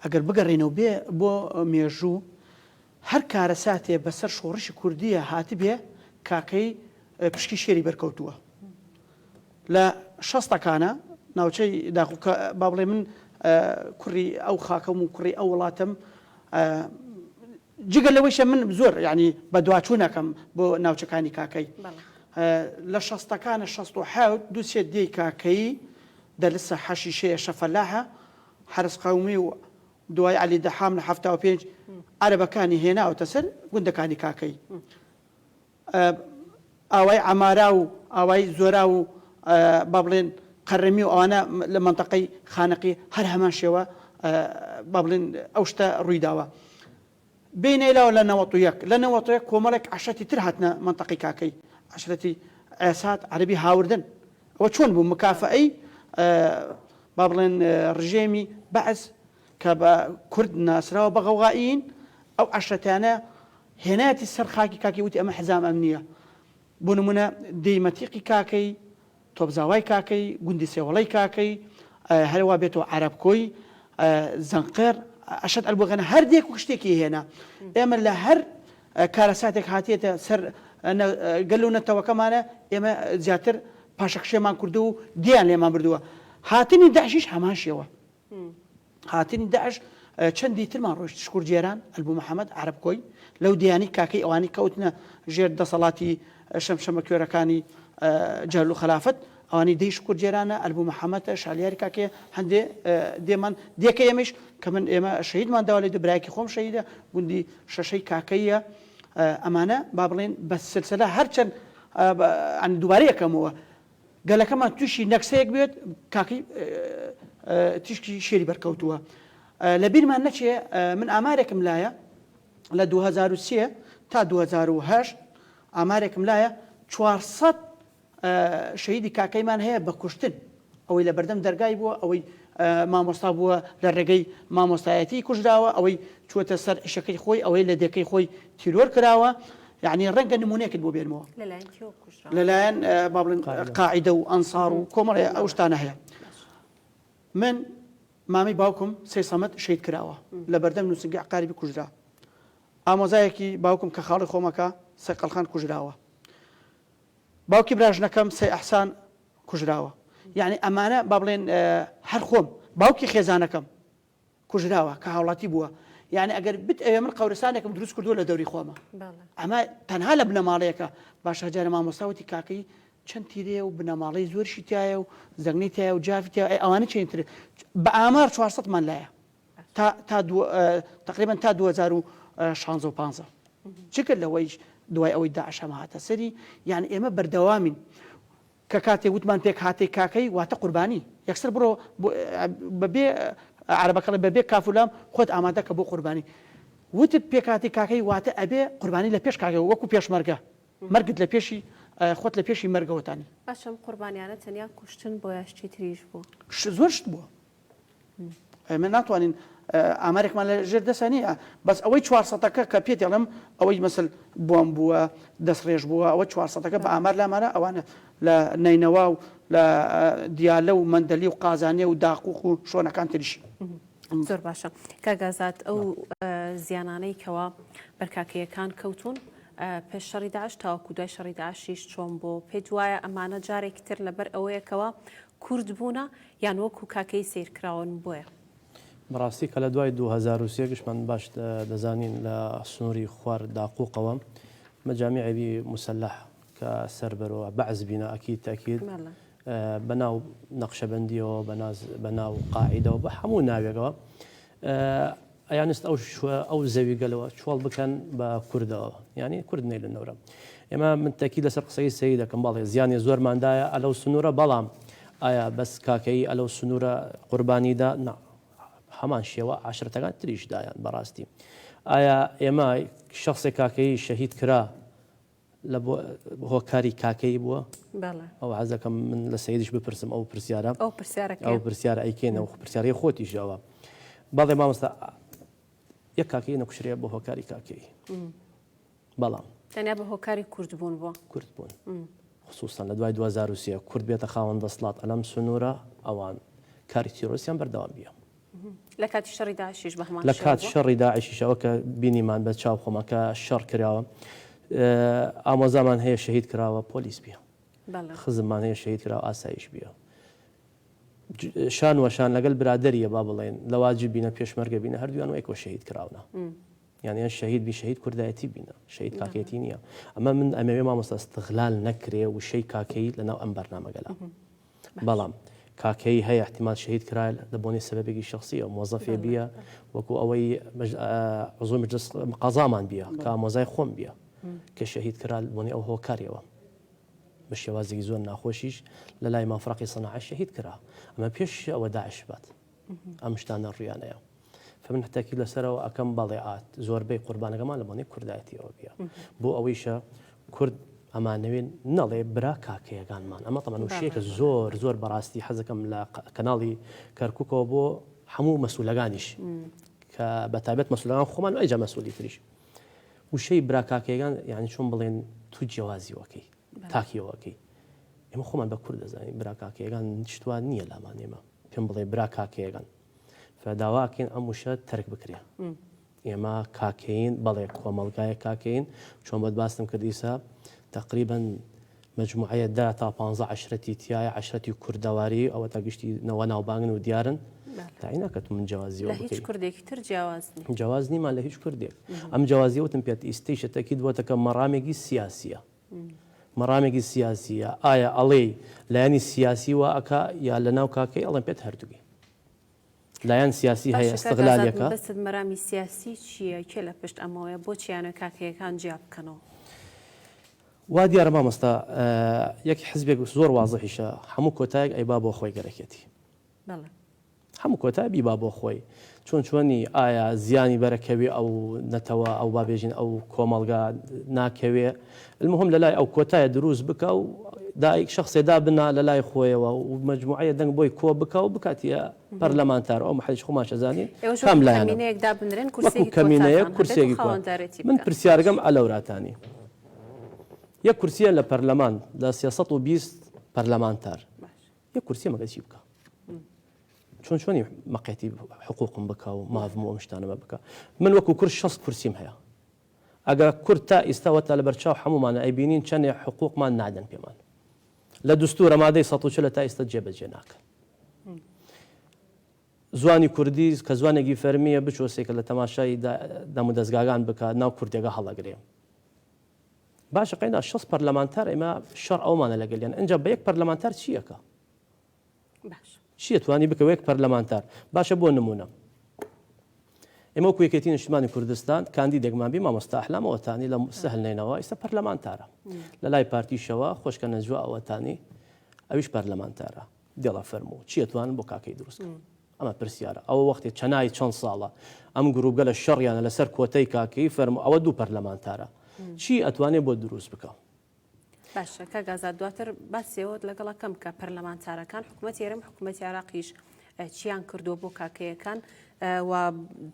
ئەگەر بگەڕێنەوە بێ بۆ مێژوو هەر کارە ساتێ بەسەر شۆڕشی کوردیە هاتی بێ کاکەی پشکی شێری بەرکەوتووە لە 60ەکانە ناوچەی داخوکە با بڵێ من کوڕی ئەو خاکەم و کوڕی ئەو وڵاتم جگە لەوەیشە من زۆر ینی بە دواچوونەکەم بۆ ناوچەکانی کاکەی لە 60ەکانە 16 دووسێ دێی کاکەی دەلسە حەشی شەیە شەفەلاحە حرس قەومی و دوای علی دەحام لە 75 عەرەبەکانی هێناوەتە سەر گوندەکانی کاکەی ئاوای عەمارا و ئاوای زۆرا و با بڵێن قەرەمی و ئەوانە لە منتەقەی خانەقی هەر هەمان شێوە با بڵێن ئەو شتە ڕوویداوە بینێلاوە لە 91 لە 91 کۆمەڵێک عەشەتی تر هاتنە منتەقەی کاکەی عەشرەتی ئێسات عەرەبی هاوردن ئەوە چۆن بوو مکافەئەی با بڵێن ڕژێمی بەعز کە بە کورد ناسراوە بە غەوغائیین ئەو عەشرەتانە هێنایەتی سەر خاکی کاکی وتی ئەمە حزام ئەمنیە بۆ نمونە دەیمەتیقی کاکەی تۆبزاوای کاکەی گوندی سێوەڵەی کاکەی هەروە بێتەوە عەرەبکۆی زەنقێر ئەشەت ئەلبوغەنە هەر دێک و شتێکی هێنا ئێمە لە هەر کارەساتێک هاتێتە سەر گەل و نەتەوەکەمانە ئێمە زیاتر پاشەکشێمان کردو و دییان لێمان بردووە هاتنی داعشیش هەمان شێوە هاتنی داعش چەندی ترمان ڕۆیشت شکور جێران ئەلبوو محەممەد عەرەبکۆی لەو دیانی کاکەی ئەوانی کەوتنە ژێر دەسەڵاتی شەمشەمە کوێرەکانی جەهل و خلافەت ئەوانی دەی شکور جێرانە ئەلبوو محەممەدە شالیاری کاکێ هەندێ دێمان دیەکە ئێمەش کە من ئێمە شەهیدمان داوا لێ برایەکی خۆم شەهیدە گوندی شەشەی کاکەیە ئەمانە با بڵێن بە سلسلە هەرچەند دووبارە یەکەمەوە گەلەکەمان تووشی نەکسەیەک بێت کاکەی تیشکی شێری بەرکەوتووە لە بیرمان نەچێ من ئامارێکم لایە لە 2003 تا 2008 ئامارێکم لایە 400 شەهیدی کاکەیمان هەیە بە کوشتن ئەوەی لە بەردەم دەرگای بووە ئەوەی مامۆستا بووە لە ڕێگەی مامۆستایەتی کوژراوە ئەوەی چوەتە سەر ئیشەکەی خۆی ئەوەی لە دەکەی خۆی تیرۆر کراوە یعنی ڕەنگە نمونەیەکت بۆ بێنمەوە لەلایەن با بڵێن قاعیدە و ئەنسار و کۆمەڵێ ئەو شتانە هەیە من مامی باوکم سێ سەمەد شەید کراوە لە بەردەم نووسنگی عقاربی کوژرا ئامۆزایەکی باوکم کە خاڵی خۆمەکە سەقەلخان کوژراوە باوکی براژنەکەم سێ ئەحسان کوژراوە یعنی ئەمانە با بڵێن هەر خۆم باوکی خێزانەکەم کوژراوە کە هاوڵاتی بووە یعنی ئەگەر بت ئەوێ من قەورستانێکم دروست کردووە لە دەوری خۆمە ئەمە تەنها لە بنەماڵەیەکە باشە جارە مامۆستاوەتی کاکەی چەند تیرێ و بنەماڵی زۆرشی تایە و زەنگنی تایە و جافی تایە ئەوانە چێنتر بە ئامار 400مان لایە تقریبا تا 2015 چکرد لەوەی دوای ئەوەی داعش هەمە هاتە سەری یعنی ئێمە بەردەوامین کە کاتێ وتمان پێک هااتێک کاکەی واتە قوربانی یەکسەر بڕۆ بەبێ عربەکەڵی بەبێ کافولام خۆت ئامادەکە بۆ قوربانی وتت پێکاتی کاکەی واتە ئەبێ قوربانی لە پێش کاکە وەکو پێشمەرگە مەرگت لە پێشی خۆت لە پێشی مەرگەوەتانی باشم قوربانیانە تەنیا کوشتن بۆ یاشتی تریش بوو زۆر شت بووە ئێمە ناتوانین ئامارێکمان لە ژێر دەسانی بەس ئەوەی 400ەکە کە پێت دەڵم ئەوەی مەسل بۆم بووە دەستڕێژ بووە ئەوە 400ەکە بە ئامار لامانە ئەوانە لە نینەوا و لە دیالە و مندەلی و قازانێ و داقوق و شۆنەکان تریشی زۆر باشە کاگازات ئەو زیانانەی کەوا بەرکاکەیەکان کەوتون پێش شەڕی داعش تاوەکو دوای شەڕی داعشیش چۆن بۆ پێت وایە ئەمانە جارێکی تر لەبەر ئەوەیەکەوە کورد بوونە یان وەکو کاکەی سیرکراون بۆیە بەڕاستی کە لە دوای 2023 گشتمان باش دەزانین لە سنووری خوار داقوقەوە مەجامیعی مسلح کە سەربەرەوە بەعز بینە ئەکید تاکید بەناو نەقشەبەندیەوە بەناو قاعیدەوە بە هەموو ناوێکەوە ئەیانست ئەو زەوی گەلەوە چۆڵ بکەن بە کوردەوە ینی کورد نەی لە نەورە ئێمە من تاکید لەسەر قسەی سەی دەکەم باڵێ زیانی زۆرماندایە ئەلەو سنوورە بەڵام ئایا بەس کاکەی ئەلەو سنوورە قوربانیدا هەمان شێوە عاشرەکان تریشدایان بەڕاستی ئایا ئێمە شخصێک کاکەی شەهید کرا لە هۆکاری کاکەی بووە ئەو حەزەکەم من لە سەیدش بپرسم ئەو پرسیارە ئەو پرسیارە ئەیکێنەوە پرسیارەی خۆتیشەوە باڵێ مامۆستا یەک کاکەی نەکوشرێ بۆ هۆکاری کاکەی بەڵام تەنیا بە هۆکاری کورد بوون بووە کورد بوون خصوصان لە دوای 2023 کورد بێتە خاوەن دەسڵات ئەلەم سنوورە ئەوان کاری تیرۆسیان بەردەوام بیە لە کاتی شەڕی داعشیش بە هەمان لە کات شەڕی داعشیشەوە کە بینیمان بە چاو خۆمە کە شەڕ کراوە ئامۆزامان هەیە شەهید کراوە پۆلیس بیە خزممان هەیە شەهید کراوە ئاسایش بیە شان وەشان لەگەڵ برادریە با بڵێن لە واجب بینە پێشمەرگە بینە هەردووان وەکۆ شەهید کراونە یعنی شەهید بی شەهید کوردایەتی بینە شەهید کاکەیەتی نییە ئەمە من ئەمەوێ مامۆستا استغلال نەکرێ و شەی کاکەی لەناو ئەم بەرنامەگەلا بەڵام کاکەی هەیە احتیمال شەهید کرا لە بۆنی سەبەبێکی شخصیە مۆزەفێ بیە وەکو ئەوەی عزوو مجلس قەزامان بیە کە ئامۆزای خۆم بیە کە شەهید کرا بۆنی ئەو هۆکاریەوە بە شێوازێکی زۆر ناخۆشیش لە لای مافرەقی سەناعە شەهید کرا ئەمە پێش ئەوە داعش بات ئەم شتانە ڕویانەیە فمن حتاکی لەسەرەوە ئەەکەم بەڵێعات زۆربەی قوربانەکەمان لە بۆنی کوردایەتیەوە بیە بۆ ئەوەیشە کورد ئەمانەوێن نەڵێ برا کاکەیەکانمان ئەمە تەمەەن وشەیەکە زۆر زۆر بەڕاستی حەزەکەم لە کەناڵی کەرکووکەوە بۆ هەموو مەسوولەکانیش کە بەتابەت مەسوولەکان خۆمان ئەیجا مەسوولی تریش وشەی برا کاکەیەکان یعنی چۆن بڵێن تو جیاوازیەوەکەی تاکیەوەکەی ئێمە خۆمان بە کورد دەزانین برا کاکەیەکان شتوان نییە لامان ئێمە پێم بڵێ برا کاکەیەکان فداواکەین ئەم وشە تەرک بکرێ ئێمە کاکەین بەڵێ کۆمەڵگایە کاکەین چۆن بەد باستم کرد ئیسا تقریبا مجموعەیە دا تا 15 عشرەتی تایە عشرەتی کوردەواری ئەوە تا گشتی نەوە ناوبانگن و دیارن تایناکەت من جیاوازیەوە لە هیچ کوردێکی تر جیاواز نیمان لە هیچ کوردێک ئەم جیاوازیەوتم پێت ئیستیشە تەکید بووەتەکە مەڕامێکی سیاسیە مەڕامێکی سیاسیە ئایا ئەڵێ لایەنی سیاسی وە ئەکا یا لە ناو کاکەی ئەڵێن پێت هەردووی لایەن سیاسی هەیە استغلالێکە بەست مەرامی سیاسی چییە کێ لە پشت ئەمەوەیە بۆ چیانە کاکەیەکان جیا بکەنەوە وا دیارە مامۆستا یەک حزبێک زۆر وازەحیشە هەموو کۆتایەک ئەیبا بۆ خۆی گەرەکێتی هەموو کۆتا بیبا بۆ خۆی چۆنی ئایا زیانی بەرەکەوێ ئەو نەتەوە ئەو بابێژین ئەو کۆمەڵگا ناکەوێ المهم لە لای ئەو کۆتایە دروست بکە و دایک شخصێدا بنا لە لای خۆیەوە و مجموعەیە دەنگ بۆی کۆ بکە و بکاتە پەرلەمانتار ئەو محەج خۆمان شەزانین کام لایەنە کەمینەیە کورسێکی من پرسیارگەم ئەلەوراتانی یەک کورسیە لە پەرلەمان لە 320 پەرلەمانتار یەک کورسی مەگەچی بکە چۆنی مەقێتی حقوقم بکە و مافم و شتانەمە بکە من وەکو کورس 6 کورسیم هەیە ئەگەر کورد تا ئێستاوەتا لە بەرچاو هەمومانە ئەیبینین چەندێ حقوقمان نادەن پێمان لە دستور مادەی 140 تا ئێستا جێبەجێ ناکەن زوانی کوردی کە زوانێکی فەرمیە بچۆسێکە لە تەماشای دەم و دەستگاگان بکە ناو کوردێگە هەڵەگرێ باشە قەینا 6 پەرلەمانتار ئێمە شەڕ ئەومانە لەگەلیان ئەنجا بە یەک پەرلەمانتار چیەکە چی توانی بکە یەک پەرلەمانتار باشە بۆ نمونە ئێمە وەکو یەکێتی نیشتیمانی کوردستان کاندیدێکمان بێ مامۆستا ئەحلام ئەوەتانی لە سەهل نینەوە ئێستا پەرلەمانتارە لە لای پارتیشەوە خۆشکە نەجوا ئەوەتانی ئەویش پەرلەمانتارە دێڵە فەرموو چی توانن بۆ کاکەی دروستکە ئەمە پرسیارە ئەوە وەختی چەنای چەند ساڵە ئەم گروپگە لە شەڕیانە لەسەر کۆتەی کاکەی فەرموو ئەوە دوو پەرلەمانتارە چی ئەتوانێت بۆ دروست بکە باشە کە گازات دواتر باسیەوە لەگەڵەکەم کە پەرلەمانتارەکان حکوومەت یێرەم حکوومەتی عراقیش چیان کردو بۆ کاکەیەکان و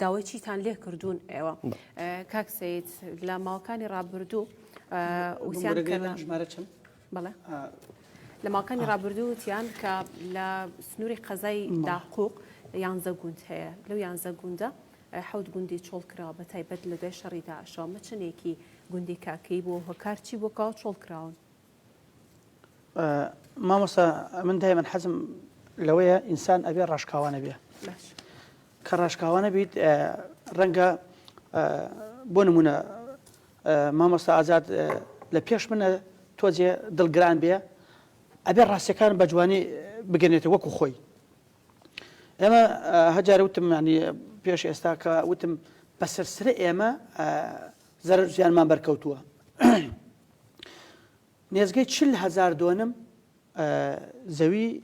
داوای چیتان لێ کردوون ئێوە کاک سەید لە ماوەکانی ڕابردوو وسیان بەڵێ لە ماوەکانی ڕابردوو وتیان کە لە سنووری قەزای داقوق 11 گوند هەیە لەو 11 گوندە 7 گوندی چۆڵ کراوە بە تایبەت لە دوای شەڕی داعشەوە مەچنێکی گوندی کاکەی بۆ هۆکار چی بۆکەوە چۆڵ کراون مامۆستا من دایما حەزم لەوەیە ئینسان ئەبێ ڕاشکاوانە بێ کە ڕاشکاوانە بیت ڕەنگە بۆ نمونە مامۆستا ئازاد لە پێش منە تۆجێ دڵگران بێ ئەبێ ڕاستیەکان بە جوانی بگەنێتە وەکو خۆی ئێمە هەجارە وتم ینی پێش ئێستا کە وتم بە سەرسرە ئێمە زەرەر زیانمان بەرکەوتووە نێزگەی 40,000 دۆنم زەوی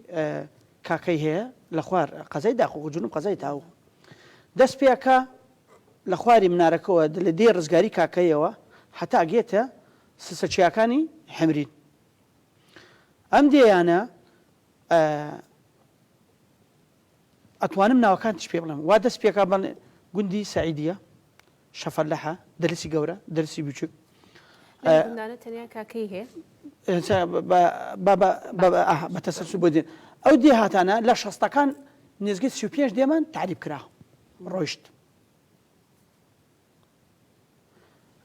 کاکەی هەیە لە خوار قەزای داخۆ جنوب قەزای تاو دەست پێکە لە خواری منارەکەەوە لە دێ ڕزگاری کاکەیەوە هەتا گێتە سسەچیاکانی حەمرین ئەم دێیانە ئەتوانم ناوەکان تش پێ بڵێم وا دەست پێکا بڵێ گوندی سعیدیە شەفەرلەحە دەرسی گەورە دەرسی بچووک تەنیا کاکەی هەیە بە تەسەلسل بۆ دێن ئەو دێ هاتانە لە شەستەکان نێزگەی 35 دێمان تعریب کرا ڕۆیشت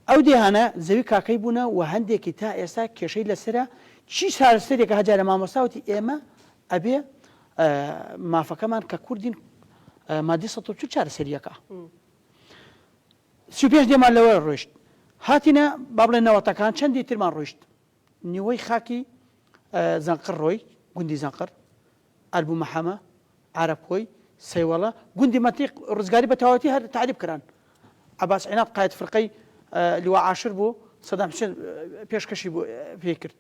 ئەو دێهانە زەوی کاکەی بوونە و هەندێکی تا ئێستا کێشەی لەسرە چی سارستێکە هەجارە مامۆستاوتی ئێمە ئەبێ مافەکەمان کە کوردین مادی 140 چارەسەریەکە 35 دێمان لەوە ڕۆیشت هاتینە با بڵێن نەوەتەکان چەندی ترمان ڕۆیشت نیوەی خاکی زەنقڕ ڕۆی گوندی زەنقڕ ئەلبوو مەحەمە عەرەبخۆی سەیوەڵە گوندی مەتیق ڕزگاری بە تەواوەتی هەر تعریب کران عەباس عینات قایەد فرقەی لیوا عاشر بوو سەدام حوسێن پێشکەشی بۆ پێ کرد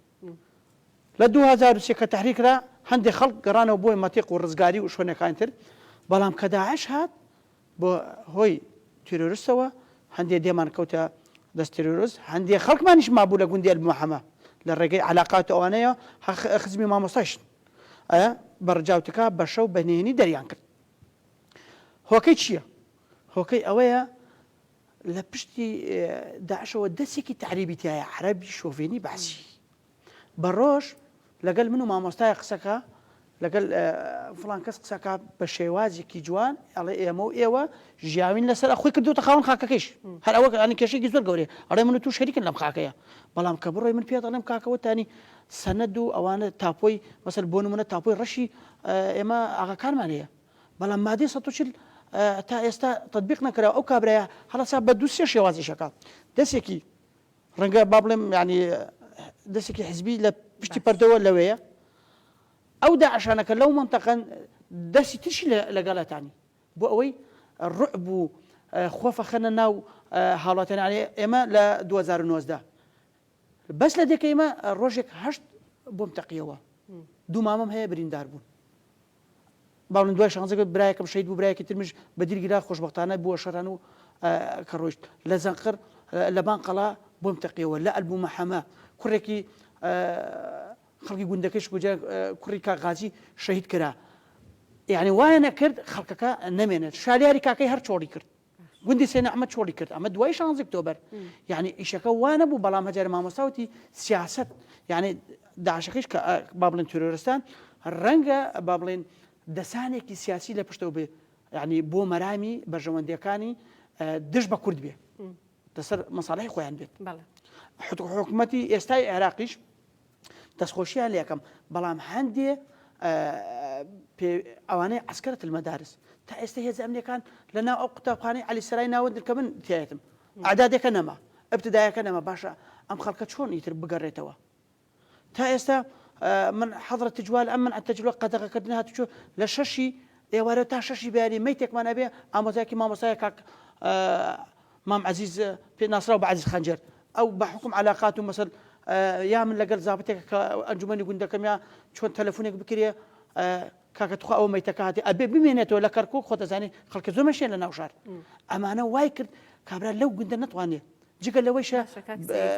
لە 2003 کە تەحریک کرا هەندێک خەڵک گەڕانەوە بۆی مەتیق و ڕزگاری و شوێنەکانی تر بەڵام کە داعش هات بۆ هۆی تیرۆریستەوە هەندێک دێمان کەوتە دەست تیرۆریست هەندێک خەڵکمانیش مابوو لە گوندی ئەلبوو لە ڕێگەی علاقات ئەوانەیە خزمی مامۆستاشن ئەیە بەڕجاوتەکە بە شەو بەنێنی دەریان کرد هۆکەی چییە؟ هۆکەی ئەوەیە لە پشتی داعشەوە دەستێکی تعریبی تایە عەرەبی شۆڤێنی باسی بە ڕۆژ لەگەل من و مامۆستای قسەکە لەگەل فڵان کەس قسەکە بە شێوازێکی جوان ئەڵێ ئێمە و ئێوە ژیاوین لەسەر خۆی کردوتە خاوەن خاکەکەیش هەر ئەوە ئەنی کێشێکی زۆر گەورەیە ئەڵێ من و توو شەریکن لەم خاکەیە بەڵام کە بڕۆی من پێت دەڵێم کاکەوە تانی سەنەد و ئەوانە تاپۆی مەسەر بۆ نمونە تاپۆی ڕەشی ئێمە ئاغاکانمان هەیە بەڵام مادەی 140 تا ئێستا تطبیق نەکراوە ئەو کابرایە هەڵەسا بە دوو سێ شێوازیشەکە دەستێکی ڕەنگە با بڵێم ینی دەستێکی حزبی لە پشتی پەردەوە لەوەیە ئەو داعشانەکە لەو منتەقەن دەستی تشی لەگەڵەتانی بۆ ئەوەی ڕعب و خۆفە خەنە ناو هاوڵاتیانی ئێمە لە 2019 بەس لە دێکە ئێمە ڕۆژێک 8 بۆم تەقیەوە دوو مامەم هەیە بریندار بوون باڵن دوای شانزەکە برایەکەم شەید بوو برایەکی ترمش بەدیرگیرا خۆشبەختانە بووە شەڕان و کە ڕۆیشت لە زەنقەر لە بانقەڵا بۆم تەقیەوە لە ئەلبوو مەحەمە کوڕێکی خەڵکی گوندەکەش گوجار کوڕی کاغازی شەهید کرا یعنی وایە نەکرد خەڵکەکە نەمێنێت شالیاری کاکەی هەر چۆڵی کرد گوندی سێنە ئەمە چۆڵی کرد ئەمە دوای 16 ئۆکتۆبەر یعنی ئیشەکە وانە بوو بەڵام هەجار مامۆستاوتی سیاست یعنی داعشەکەیش کە با بڵێن تۆرۆریستان ڕەنگە با بڵێن دەسانێکی سیاسی لە پشتەوە بێ یعنی بۆ مەرامی بەرژەوەندەکانی دژ بە کورد بێ دەسەر مەساڵحی خۆیان بێت حکوومەتی ئێستای عێراقیش دەستخۆشییان لێکەم بەڵام هەندێ ئەوانەی عسکرەت المەدارس تا ئێستا هێز ئەمنیەکان لە ناو ئەو قوتابخانەی عەلی سەرای ناوەندر کە من تایەتم ئەعدادێکە نەما ئەبتدایەکە نەما باشە ئەم خەڵکە چۆن ئیتر بگەڕێتەوە تا ئێستا من حەضرەت تجوال ئەم من تەجوڵە قەدەغەکردن هاتوچۆ لە شەشی ئێوارە تا شەشی بیانی مەیتێکمان ئەبێ ئامۆزایەکی مامۆستایە کاک مام عزیز پێ ناسراو بە عزیز خەنجەر ئەو بە حکم علاقات و مەسەل یا من لەگەڵ زابطێک کە ئەنجومەنی گوندەکەم یا چۆن تەلەفۆنێک بکرێ کاکە توخوا ئەو مەیتەکە هاتی ئەبێ بمێنێتەوە لە کەرکووک خۆ دەزانێ خەڵکە زۆر مەشێن لە ناو شار ئەمانە وای کرد کابرا لەو گوندە نەتوانێت جگە لەوەیشە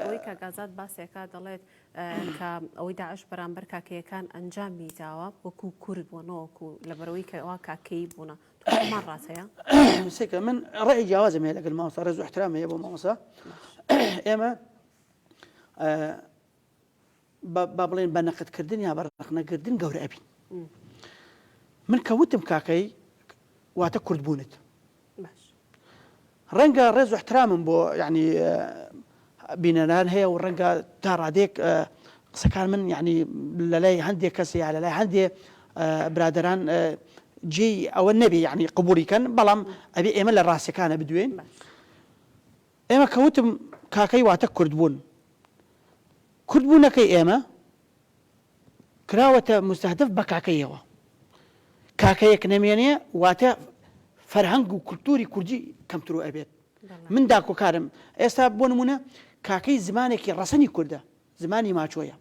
ئەوەی کە گازات باسێکە دەڵێت کە ئەوەی داعش بەرامبەر کاکەیەکان ئەنجامی داوە وەکو کورد بوونەوەکو لەبەرەوەی کە ئەوە کاکەی بوونە تومان ڕاستەیە سێکە من ڕێی جیاوازم هەیە لەگەڵ مامۆستا ڕێز و احترام هەیە بۆ مامۆستا ئێمە با بڵێن بە نەقدکردن یا بە ڕقنەکردن گەورە ئەبین من کەوتم کاکەی واتە کورد بوونت ڕەنگە ڕێز و احترامم بۆ یعنی بینەران هەیە و ڕەنگە تا ڕادێک قسەکان من یعنی لە لای هەندێک کەس یا لە لای هەندێ برادەران جێ ئەوە نەبێ یعنی قبوڵیکەن بەڵام ئەبێ ئێمە لە ڕاستیەکانە بدوێن ئێمە کەوتم کاکەی واتە کورد بوون کورتبوونەکەی ئێمە کراوەتە مستهدف بە کاکەیەوە کاکەیەک نەمێنێ واتە فەرهەنگ و کولتوری کوردی کەمتر ئەبێت من داکۆکارم ئێستا بۆ نمونە کاکەی زمانێکی ڕەسەنی کووردە زمانی ماچۆیە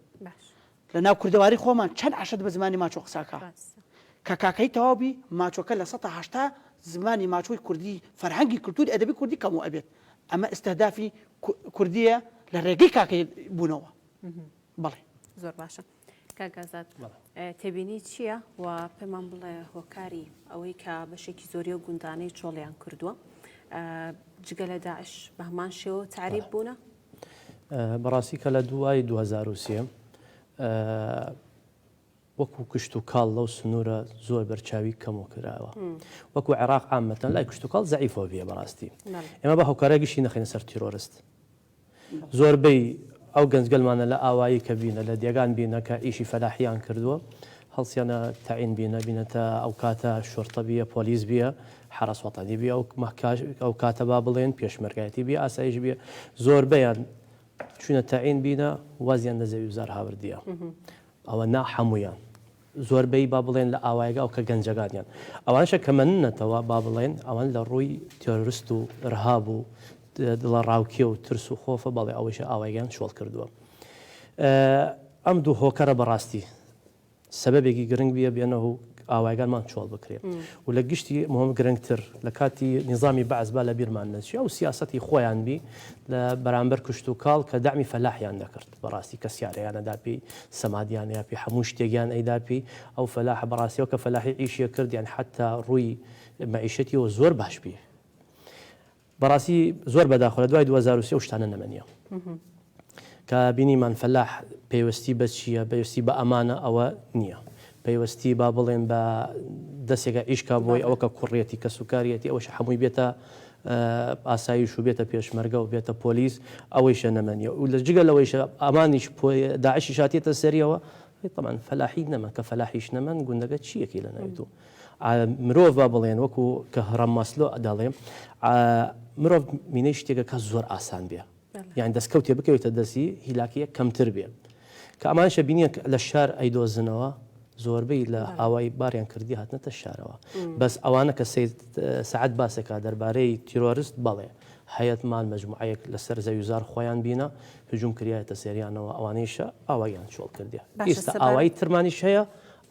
لە ناو کوردەواری خۆمان چەند عەشەت بە زمانی ماچۆ قساکە کە کاکەی تەواوی ماچۆکە لە 180 زمانی ماچۆی کوردی فەرهەنگی کولتوری ئەدەبی کوردی کەموو ئەبێت ئەمە ئستهدافی کوردیە لە ڕێگەی کاکەی بوونەوە بەڵێ زۆر باشە کاگازات تێبینی چییە و پێمان بڵێ هۆکاری ئەوەی کە بەشێکی زۆری و گوندانەی چۆڵیان کردووە جگە لە داعش بە هەمان شێوە تعریب بوونە بەڕاستی کە لە دوای 2023 وەکو کشت و کاڵ لەو سنوورە زۆر بەرچاوی کەمەوە کراوە وەکو عێراق عامەتەن لای کشت و کاڵ زەعیفەوە بێ بەڕاستی ئێمە بە هۆکارێکیشی نەخینە سەر تیرۆریست زۆربەی ئەو گەنجگەلمانە لە ئاوایی کە بینە لە دێگان بینە کە ئیشی فەلاحیان کردووە هەڵسیانە تاعین بینە بینەتە ئەو کاتە شۆرتە بیە پۆلیس بیە حرس وەتانی بیە ئەو کاتە با بڵێن پێشمەرگایەتی بیە ئاسایش بیە زۆربەیان چونە تاعین بینە وازیان لە زەوی وزار هاوردیە ئەوە نا هەمویان زۆربەی با بڵێن لە ئاوایگە ئەو کە گەنجەکانیان ئەوانشە کە منەتەوە با بڵێن ئەوان لە ڕووی تێرۆریست و ڕهاب و دڵە ڕاوکیە و ترس و خۆفە بەڵێ ئەوەیشە ئاوایگەیان شۆڵ کردووە ئەم دوو هۆکەرە بەڕاستی سەبەبێکی گرنگ بیە بێنەوە و ئاوایگانمان چۆڵ بکرێت و لە گشتی مهم گرنگتر لە کاتی نظامی بەعز با لە بیرمان نەچێ و سیاسەتی خۆیان بی لە بەرامبەر کشت و کاڵ کە دامی فەلاحیان دەکرد بەڕاستی کە سیارەیانەدا پێی سەمادیانیا پێی هەموو شتێکیان ئەیدا پێی ئەو فەلاحە بەڕاستیەوە کە فەلاحی ئیشیە کرد یان حتا ڕووی مەعیشەتیەوە زۆر باش بی بەڕاستی زۆر بەداخۆ لە دوای 2023 شتانە نەمەنیە کە بینیمان فەلاح پێوەستی بە چییە پێوەستی بە ئەمانە ئەوە نییە پێوەستی با بڵێن بە دەستێکە ئیشکا بۆی ئەوە کە کوڕێتی کە سوکاریەتی ئەوەش هەمووی بێتە ئاسایش و بێتە پێشمەرگە و بێتە پۆلیس ئەوەیشە نەمەنیە و لە جگە لەوەیشە ئەمانیش داعشی شاتێتە سەریەوە طبعا فەلاحی نەمە کە فەلاحیش نەمەن گوندەکە چیەکی لە ناویتوو مرۆڤ با بڵێن وەکو کە هەڕەم ماسلۆ دەڵێم مرۆڤ مینەی شتێکە کە زۆر ئاسان بێ یعنی دەستکەوتێ بکەوێتە دەستی هیلاکیە کەمتر بێ کە ئەمانشە بینیە لە شار ئەیدۆزنەوە زۆربەی لە ئاوای باریان کردی هاتنەتە شارەوە بەس ئەوانە کە سەعەت باسێکا دەربارەی تیرۆریست بەڵێ هەیەتمان مەجموعەیەک لەسەر زەویزار خۆیان بینە هجوم کریایەتە سێریانەوە ئەوانەیشە ئاوایان چۆڵ کردی ئێستا ئاوایی ترمانیش هەیە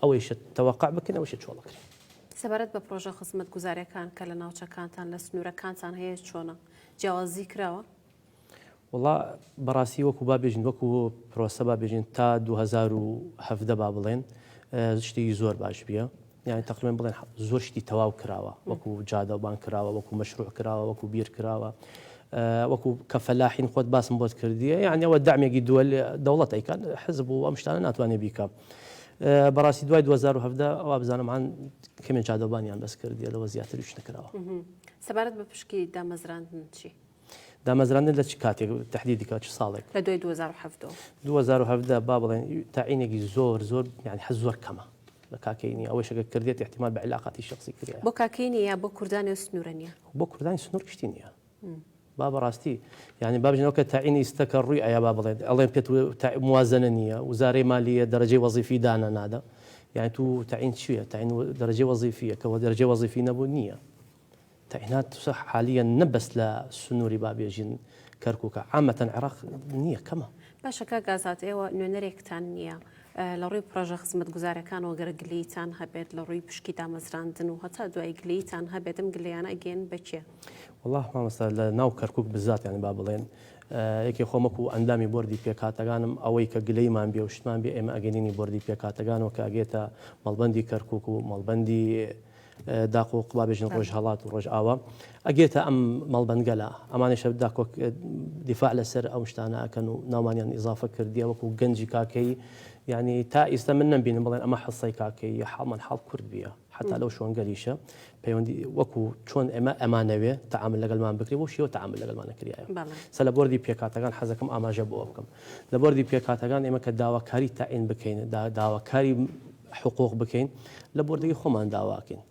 ئەوەیشە تەوەقع بکەن ئەوەشە چۆڵەکرێت سەبارەت بە پرۆژە خزمەتگوزاریەکان کە لە ناوچەکانتان لە سنوورەکانتان هەیە چۆنە جیاوازی کراوە؟ وڵا بەڕاستی وەکو با بێژین وەکو پرۆسە با بێژین تا 2017 با بڵێن شتێکی زۆر باش بیە یعنی تقریبا بڵێن زۆر شتی تەواو کراوە وەکو جادەوبان کراوە وەکو مەشروع کراوە وەکو بیر کراوە وەکو کە فەلاحین خۆت باسم بۆت کردیە یعنی ئەوە دامێکی دەوڵەت ئەیکات حزب و ئەم شتانە ناتوانێت بیکە بەڕاستی دوای 2017 ئەوە بزانم عن کەمێن جادەوبانیان بەس کردیە لەوە زیاتریش نەکراوە. سەبارەت بە پشکی دامەزراندن چی؟ دامەزراندن لە چ کاتێک تهدیدیکە چ ساڵێک لە دوای 2017 2017 با بڵێن تاعینێکی زۆر یعنی حەز زۆر کەمە لە کاکەینی ئەوەی شەکە کردێت احتیمال بە علاقاتی شخصی کردیە بۆ کاکەینی یا بۆ کوردانی و سنوورە نیە بۆ کوردانی سنوور گشتی نییە با بەڕاستی یعنی بابژنەوە کە تاعینی ئستەکە ڕووی ئەیا با بڵێن ئەڵێن پێت موازنە نییە وزارەی مالیە دەرەجەی وەزیفی دانا نادا یعنی تو تعین چییە تعین دەرەجەی وەزیفیە کەەوە دەرەجەی وەزیفی نەبوو نییە تعینات حالیە نەبەست لە سنووری بابێژین کەرکووکە عامەتەن عێراق نییە کەمە. باشەکە گازات ئێوە نوێنەرێکتان نییە لە ڕووی پرۆژە خزمەتگوزاریەکانەوە گەرە گلەیتان هەبێت لە ڕووی پشکی دامەزراندن و هەتا دوای گلەیتان هەبێتم گلەیانە ئەگەن بچێ؟ والله مامەستا لە ناو کەرکووک بزات یانی با بڵێن یەکێ خۆمەکو ئەندامی بردی پێکاتەکانم ئەوەی کە گلەیمان بێ و شتمان بێ ئێمە ئەگەنینی بردی پێکاتەکانەوە کە ئەگێتە مەڵبەندی کەرکووک و مەڵبەندی داخۆ قوبابێژن ڕۆژ هەڵات و ڕۆژ ئاوە ئەگێتە ئەم مەڵبەنگەلە ئەمانێشە داکۆ دیفاع لەسەر ئەو شتانە ئەکەن و ناومانیان ئیزافە کردیە وەکو گەنجی کاکەی یعنی تا ئێستا من نەبینم بڵێن ئەمە حەسەی کاکەی یا حاڵمان حاڵ کورد بیە حتا لەو شۆنگەریشە پەیوەندی وەکو چۆن ئێمە ئەمانەوێ تەعامل لەگەڵمان بکرێ بۆ شێوە تەعامل لەگەڵمانە کریایە سە لە بۆردی پێکاتەکان حەزەکەم ئاماژە بۆ بکەم لە بۆردی پێکاتەکان ئێمە کە داواکاری تاعین بکەین داواکاری حقوق بکەین لە بۆردەکەی خۆمان داواکەین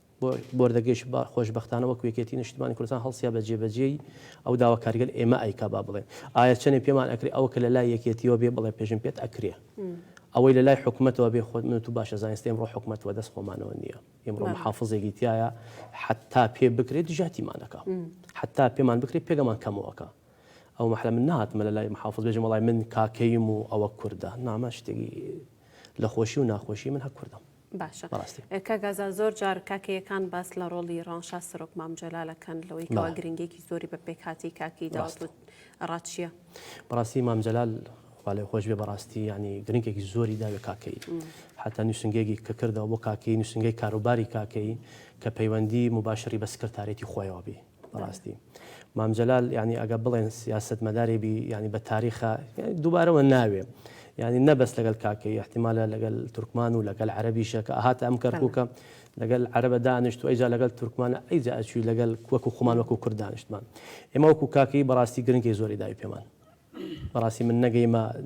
بۆردەگەیش خۆشبەختانە وەکو یەکێتی نیشتیمانی کوردستان هەڵسیا بە جێبەجێی ئەو داواکاریگەل ئێمە ئەیکا با بڵێن ئایا چەندێ پێمان ئەکرێ ئەو کە لە لای یەکێتیەوە بێ بڵێ پێشم پێت ئەکرێ ئەوەی لە لای حکوومەتەوە بێ خۆت من تو باشە زانستی ئەمڕۆ حکوومەتەوە دەست خۆمانەوە نییە ئێمڕۆ محافظێکی تایە حتا پێ بکرێت دژاتیمانەکە حتا پێمان بکرێت پێگەمان کەمەوەکە ئەو مەحلە من نهاتمە لە لای محافظ بێژم وڵای من کاکەیم و ئەوە کووردە نامە شتێکی لە خۆشی و ناخۆشی من هەک کووردم. باشە کاگازا زۆر جار کاکەیەکان باس لە ڕۆڵی ڕەنشا سەرۆک مامجەلالەکەن لەوەی کەوا گرنگێکی زۆری بە پێکاتی کاکی داوت ڕاتچیە بەڕاستی مامجەلال خاڵێ خۆش بێ بەڕاستی ینی گرنگێکی زۆری داوێ کاکەی حتا نووسنگێکی کە کردەوە بۆ کاکەی نووسنگەی کاروباری کاکەی کە پەیوەندی مباشری بە سکرتارێتی خۆیەوە بێ بەڕاستی مامجەلال ینی ئەگە بڵێن سیاست مەداری بی ینی بە تاریخە دووبارەوە ناوێ يعني نبس لقال كاكي احتمال لقال تركمان ولا قال عربي شك هات ام كركوكا لقال عرب دانشت واجا لقال تركمان ايجا شو لقال وكو خمان وكو كردانشت مان اما وكو كاكي براستي جرينكي زوري داي بيمان براسي من نقي ما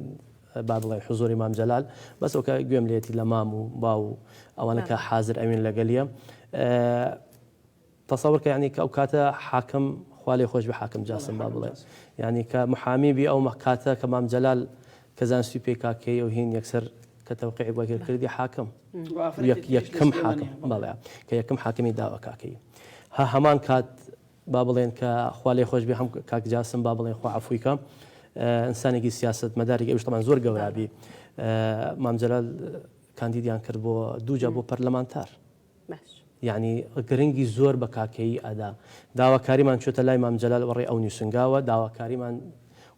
بعد الله حضور امام جلال بس وكا قيم ليتي لمام وباو او انا كحاضر امين لقاليه تصورك يعني كاوكاتا حاكم خوالي خوش بحاكم جاسم باب الله يعني كمحامي بي او مكاتا كمام جلال كزان سوبي كاكي وهين يكسر كتوقيع وكيل كردي حاكم يكم حاكم بالله كيكم حاكمي داوا كاكي ها همان كات بابلين كخوالي خوش بهم كاك جاسم بابلين خو عفويكا انساني سياسه مداري ايش طبعا زور قورابي مام جلال كانديديان كربو دوجا بو برلمانتار يعني قرنجي زور بكاكي ادا داوا كريمان شو تلاي مام جلال وري او نيسنغاوا داوا كريمان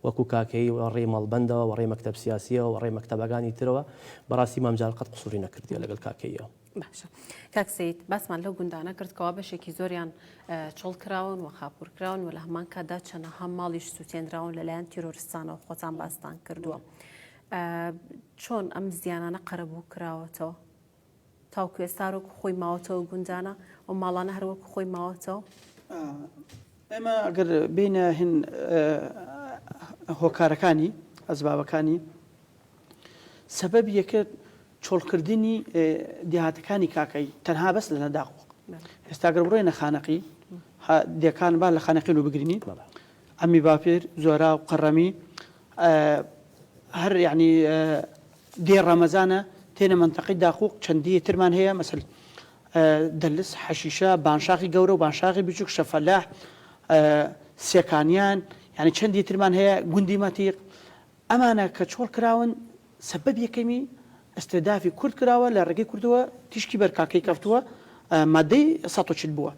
وەکو کاکەی وەڕێ مەڵبەندەوە وەڕێ مەکتەب سیاسیەوە وەڕێ مەکتەبەکانی ترەوە بەڕاستی مامجال قەت قسووری نەکردیە لەگەڵ کاکەیە. باشە کاک سەید باسمان لەو گوندانە کردکەوە بەشێکی زۆریان چۆڵ کراون و خاپور کراون و لە هەمان کادا چەندەها ماڵیش سووتێنراون لەلایەن تیرۆریستانەوە خۆتان باستان کردووە. چۆن ئەم زیانانە قەرەبوو کراوەتەوە تاوکو ئێستا وەکو خۆی ماوەتەوە گوندانە و ماڵانە هەر وەکو خۆی ماوەتەوە؟ ئێمە ئەگەر بینە هین هۆکارەکانی ئەزبابەکانی سەبەب یەکە چۆڵکردنی دیهاتەکانی کاکەی تەنها بەس لە نەداخۆ ئێستاگەر بڕۆینە خانەقی دیەکان با لە خانەقین و بگرینی ئەمی باپێر زۆرا و قەڕەمی هەر یعنی دێ ڕەمەزانە تێنە منتەقی داخۆق چەندی ترمان هەیە مەسەل دەلس حەشیشە بانشاخی گەورە و بانشاخی بچووک شەفەلاح سێکانیان يعني چەندی ترمان هەیە گوندی مەتیق ئەمانە کە چۆڵ کراون سەبەب یەکەمی ئەستێدافی کورد کراوە لە ڕێگەی کوردەوە تیشکی بەر کاکەی کەفتووە مادەی 140 بووە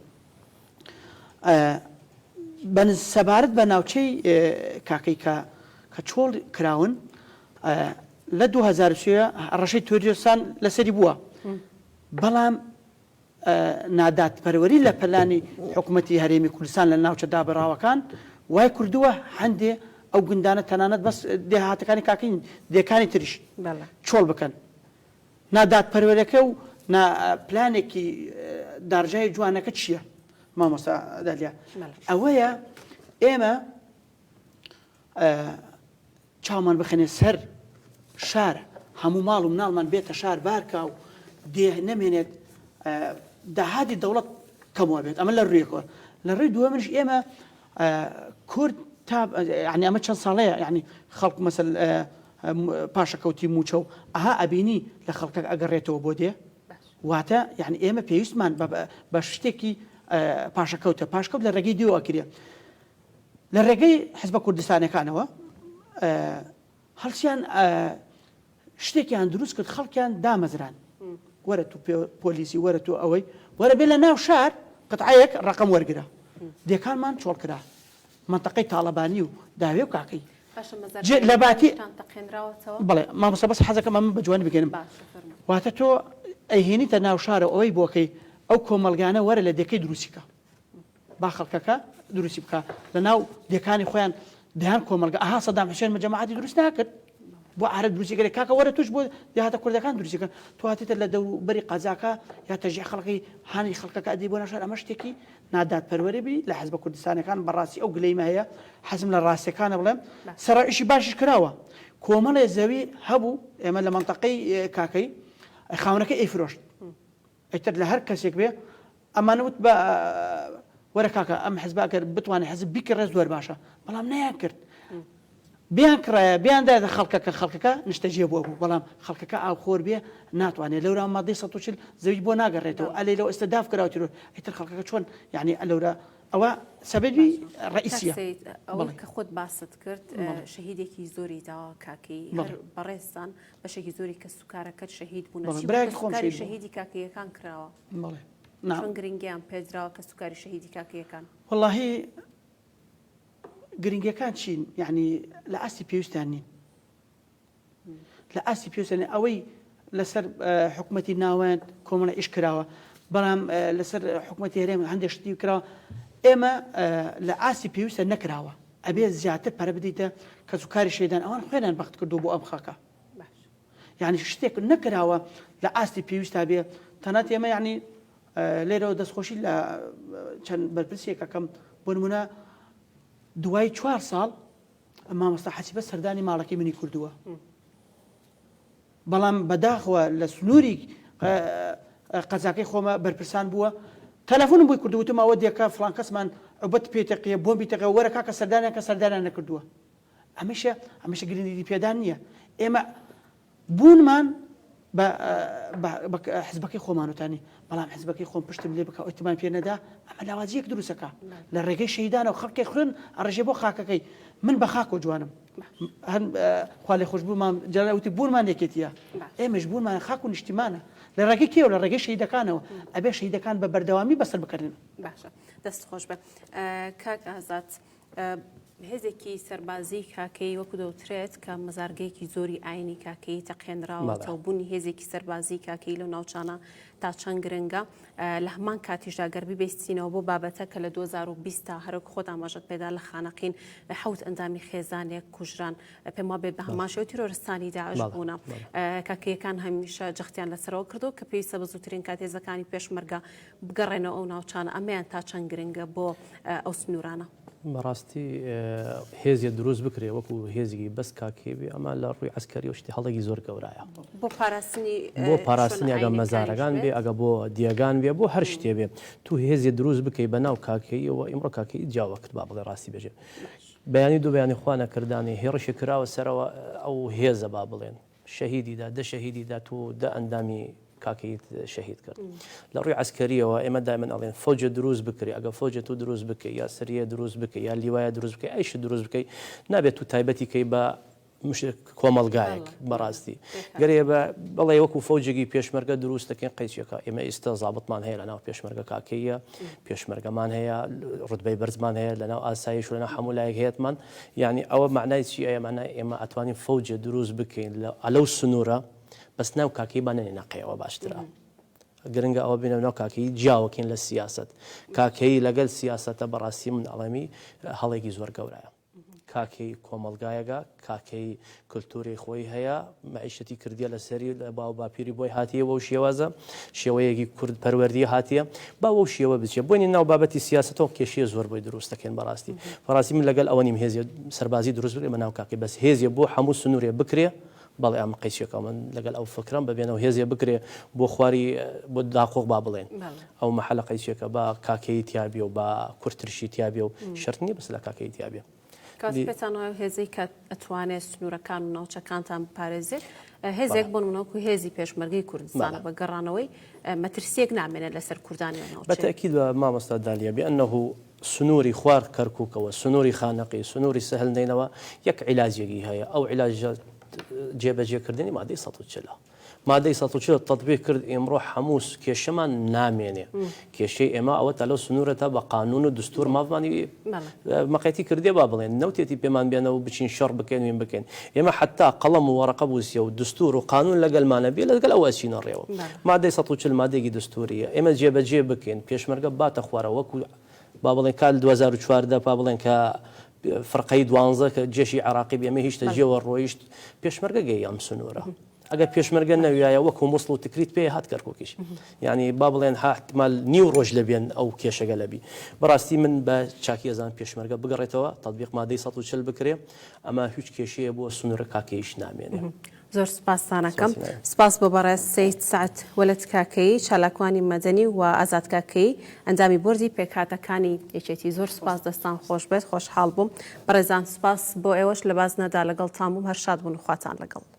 بە سەبارەت بە ناوچەی کاکەی کە چۆڵ کراون لە 2023 ڕەشەی توێژستان لەسەری بووە بەڵام ناداتپەروەری لە پەلانی حکوومەتی هەرێمی کوردستان لە ناوچە دابڕاوەکان وای کردووە هەندێ ئەو گوندانە تەنانەت بەس دێهاتەکانی کاکەین دێکانی تریش چۆڵ بکەن ناداتپەروەریەکە و پلانێکی دارجای جوانەکە چییە مامۆستا دالیا ئەوەیە ئێمە چاومان بخێنێ سەر شارە هەموو ماڵ و مناڵمان بێتە شار بارکە و دێ نەمێنێت داهاتی دەوڵەت کەمەوە بێت ئەمە لە ڕێکەوە لە ڕێی دووەمش ئێمە کورد ینی ئەمە چەند ساڵەیە ینی خەڵک مەسەل پاشەکەوتی موچە و ئەها ئەبینی لە خەڵکە ئەگەڕێتەوە بۆ دێ واتە یعنی ئێمە پێویستمان بە شتێکی پاشەکەوتە پاشکەوت لە ڕێگەی دیوە ئەکرێ لە ڕێگەی حزبە کوردستانەکانەوە هەڵسیان شتێکیان دروست کرد خەڵکیان دامەزران وەرە تو پۆلیسی وەرە تو ئەوەی وەرە بێ لە ناو شار قەتعەیەک ڕقم وەرگرە دێکانمان چۆڵ کرا منتەقەی تاڵەبانی و داوێ و کاکەی لە باتی بڵێ مامۆستا بەس حەزەکەم ئەمە بە جوانی بگەنم واتە تۆ ئەیهێنیتە ناو شارە ئەوەی بۆکەی ئەو کۆمەلگانە وەرە لە دەکەی دروستیکە با خەڵکەکە دروستی بکە لە ناو دێکانی خۆیان دەیان کۆمەلگە ئاها سەدام حوسێن مەجەماعەتی دروست ناکرد بۆ عارە دروستیکە کاکە وەرە توش بۆ دێهاتە کوردەکان دروستیکە تو هاتیتە لە دەوروبەری قەزاکە یا تەژێ خەڵکی هانی خەڵکەکە ئەدی بۆ ناشار ئەمە شتێکی ناداتپەروەری لە حزبە کوردستانەکان بەڕاستی ئەو گلەیمە هەیە حەزم لە ڕاستیەکانە بڵێم سەرا ئیشی باشش کراوە کۆمەڵێ زەوی هەبوو ئێمە لە منتەقەی کاکەی خاونەکە ئەیفرۆشت ئەیتر لە هەر کەسێک بێ ئەمانەوت بە وەرە کاکە ئەم حزباکە بتوانێت حەزب بیکڕێ زۆر باشە بەڵام نەیان کرد بیان کڕایە بیاندایە خەڵکەکە نیشتەجێ بووە بوو بەڵام خەڵکەکە ئاوخۆر بێ ناتوانێت لەورا مادەی 140 زەوی بۆ ناگەڕێتەوە ئەلێ لەو ئێستاداف کراوەتی ئیتر خەڵکەکە چۆن یعنی ئەلەورە ئەوە سەبەبی ڕئیسیە ئەوە کە خۆت باست کرد شەهیدێکی زۆری داوا کاکەی بەڕێستان بەشێکی زۆری کە سوکارەکەت شەهید بوون شەهیدی کاکەیەکان کراوە چۆن گرنگیان پێدراوە کە سوکاری شەهیدی کاکەیەکان وەڵاهی گرنگەکان چین یعنی لە ئاستی پێویستیان نین لە ئاستی پێویستیان ئەوەی لەسەر حکوومەتی ناوەند کۆمەڵە ئیش کراوە بەڵام لەسەر حکوومەتی هەرێم هەندێک شتی کراوە ئێمە لە ئاستی پێویستە نەکراوە ئەبێ زیاتر پەرە بدەیتە کە سوکاری شێدان ئەوان خوێنان بەخت کردو بۆ ئەم خەکە یعنی شتێک نەکراوە لە ئاستی پێویستا بێ تەنات ئێمە یعنی لێرەوە دەستخۆشی لە چەند بەرپرسێکەکەم بۆ نمونە دوای 4 ساڵ مامۆستا حەسیبە سەردانی ماڵەکەی منی کردووە بەڵام بەداخەوە لە سنووری قەزاکەی خۆمە بەرپرسان بووە تەلەفۆنم بۆی کردووتم ئەوە دیەکە فڵان کەسمان ئەوبەت پێتەقیە بۆمبی تەقە وەرە کاکە سەردانیان کە سەردانیان نەکردووە ئەمەشە گرنگی پێدان نییە ئێمە بوونمان بە حزبەکەی خۆمانوتانی بەڵام حزبەکەی خۆم پشتم لێ بکە ئۆتمان پێ نەدا ئەمە لاوازیەک دروستەکە لە ڕێگەی شەیدانە و خەڵکی خوێن ئەڕێژێ بۆ خاکەکەی من بە خاک و جوانم هەن خوا لێ خۆش بوومان جەلاوتی بوونمان یەکێتیە ئێمەش بوونمان خاک و نیشتیمانە لە ڕێگەی کێوە لە ڕێگەی شەیدەکانەوە ئەبێ شەیدەکان بە بەردەوامی بەسەر بکردن باشە دەست خۆش بە کاک ئازاد هێزێکی سەربازی کاکەی وەکو دەوترێت کە مەزارگەیەکی زۆری ئاینی کاکەی تەقێنراوە تەوبوونی هێزێکی سەربازی کاکەی لەو ناوچانە تا چەند گرنگە لە هەمان کاتیشدا گەربی بیستینەوە بۆ بابەتە کە لە 2020 تا هەرک خۆت ئاماژەت پێدا لە خانەقین 7 ئەندامی خێزانێک کوژران پێم وابێت بە هەماشەوە تیرۆرستانی داعش بوونە کاکەیەکان هەمیشە جەختیان لەسەرەوە کردو کە پێویستە بە زووترین کات هێزەکانی پێشمەرگە بگەڕێنەوە ئەو ناوچانە ئەمەیان تا چەند گرنگە بۆ ئەو سنوورانە بەڕاستی هێزیە دروست بکرێ وەکو هێزیی بەس کاکێبی ئەمە لە ڕووی عسکەری و شتی هەڵێکی زۆر گەورایە بۆ پاراستنی ئەگە مەزارەکان بێ ئەگە بۆ دیەگان بێ بۆ هەر شتێ بێ تو هێزی دروست بکەی بە ناو کاکەیەوە ئیمڕۆ کاکەی جاوە کرد با بڵێ ڕاستی بێژێ بەیانی دوو بەیانی خوا نەکردانی هێڕشی کراوە سەرەوە ئەو هێزە با بڵێن شەهیدیدا دە شەهیدیدا تو دە ئەندامی کاکەیت شەهید کرد لە ڕووی عسکەریەوە ئێمە دایمەن ئەڵێن فەوجە دروست بکری ئەگە فەوجە تو دروست بکەی یا سەریە دروست بکەی یا لیوایە دروست بکەی ئەیش دروست بکەی نابێت تو تایبەتی کەی بە کۆمەڵگایەک بەڕاستی گەرێ بەڵێ وەکو فەوجێکی پێشمەرگە دروست دەکەین قەیچێکە ئێمە ئێستا زابطمان هەیە لەناو پێشمەرگە کاکەیە پێشمەرگەمان هەیە ڕوتبەی بەرزمان هەیە لەناو ئاسایش و لەناو هەموو لایەک هەیەتمان یعنی ئەوە معنای چی ئێمە ئەتوانین فەوجێ دروست بکەین لەو سنوورە بەس ناو کاکەیبان نەنێنەقەیەوە باشترە گرنگە ئەوە بینە ناو کاکەی جیاوەکەین لە سیاست کاکەی لەگەل سیاسەتە بەڕاستی من ئەڵەمی هەڵێکی زۆر گەورەیە کاکەی کۆمەڵگایەکە کاکەی کللتوری خۆی هەیە مەعیشەتی کردیە لە سەری لە باو باپیری بۆی هاتیە بۆ شێوازە شێوەیەکی کورد پەروەردی هاتیە باوە شێوە بچێت بۆنی ناو بابەتی سیاستەوە کێشیە زۆر بۆی دروست دەکەن بەڕاستی من لەگەل ئەوە نیم هێزیە سەربازی دروست بکرێ بە ناو کاکەی بەس هێزیە بۆ هەموو سنوورێ بکرێ بەڵێ ئەم قەیچێکە من لەگەل ئەو فکرم ببێنەوە هێزیە بکرێ بۆ خواری بۆ داقۆق با بڵێن ئەو مەحەلە قەیچێکە بە کاکەی تیابێ و بە کورتترشی تیابێ و شەرت نییە بەس لە کاکەی تیابێ کاسپێتانەوە هێزەی کە ئەتوانێت سنوورەکان و ناوچەکانتان بپارێزێت هێزێک بۆ نمونەوەکو هێزی پێشمەرگەی کوردستانە بە گەڕانەوەی مەترسیەک نامێنێت لەسەر کوردانی بەتەکید بە مامۆستا دالیا بأنه سنووری خوار کەرکووکەوە سنووری خانەقی سنووری سەهل نینەوە یەک عیلاجێکی هەیە ئەو عیلاج جێبەجێکردنی مادەی 140 مادەی 140 تطبیق کرد ئێمڕۆ هەموو کێشەمان نامێنێ کێشەی ئێمە ئەوە تا لەو سنوورەتە بە قانون و دستور ماڵمانی مەقەتی کردێ با بڵێن نەوتێتی پێمان بێنەوە بچین شەڕ بکەین وین بکەین ئێمە حتا قەڵەم و وەرەقە بووسیە و دستور و قانون لەگەلمانە بێ لەگەل ئەوە چینە ڕێوە مادەی 140 مادێکی دستوریە ئێمە جێبەجێ بکەین پێشمەرگە باتە خوارە وەکو با بڵێن کال 2014 با بڵێن کە فرقەی 12 کە جێشی عراقی بێمە هیچ تەجێوە ڕۆیشت پێشمەرگە گەی ئەم سنوورە ئەگەر پێشمەرگە نەویایە وەکو مووسڵ و تکریت پێ هات کەرکۆکیش یعنی با بڵێن احتمال نیو ڕۆژ لەبێن ئەو کێشەگە لەبی بەڕاستی من بە چاکی ئەزان پێشمەرگە بگەڕێتەوە تطبیق مادەی 140 بکرێ ئەمە هیچ کێشەیە بۆ سنوورە کاکەیش نامێنێ زۆر سپاسانەکەم سپاس بۆ بەڕێز سەید سەعەد وەلەد کاکەی چالاکوانی مەدەنی و ئازاد کاکەی ئەنجامی بۆردی پێکهاتەکانی یەکێتی زۆر سپاس دەستان خۆش بێت خۆشحاڵ بووم بەڕێزان سپاس بۆ ئێوەش لە بازنەدا لەگەڵ تام بووم هەر شاد بوون و خواتان لەگەڵ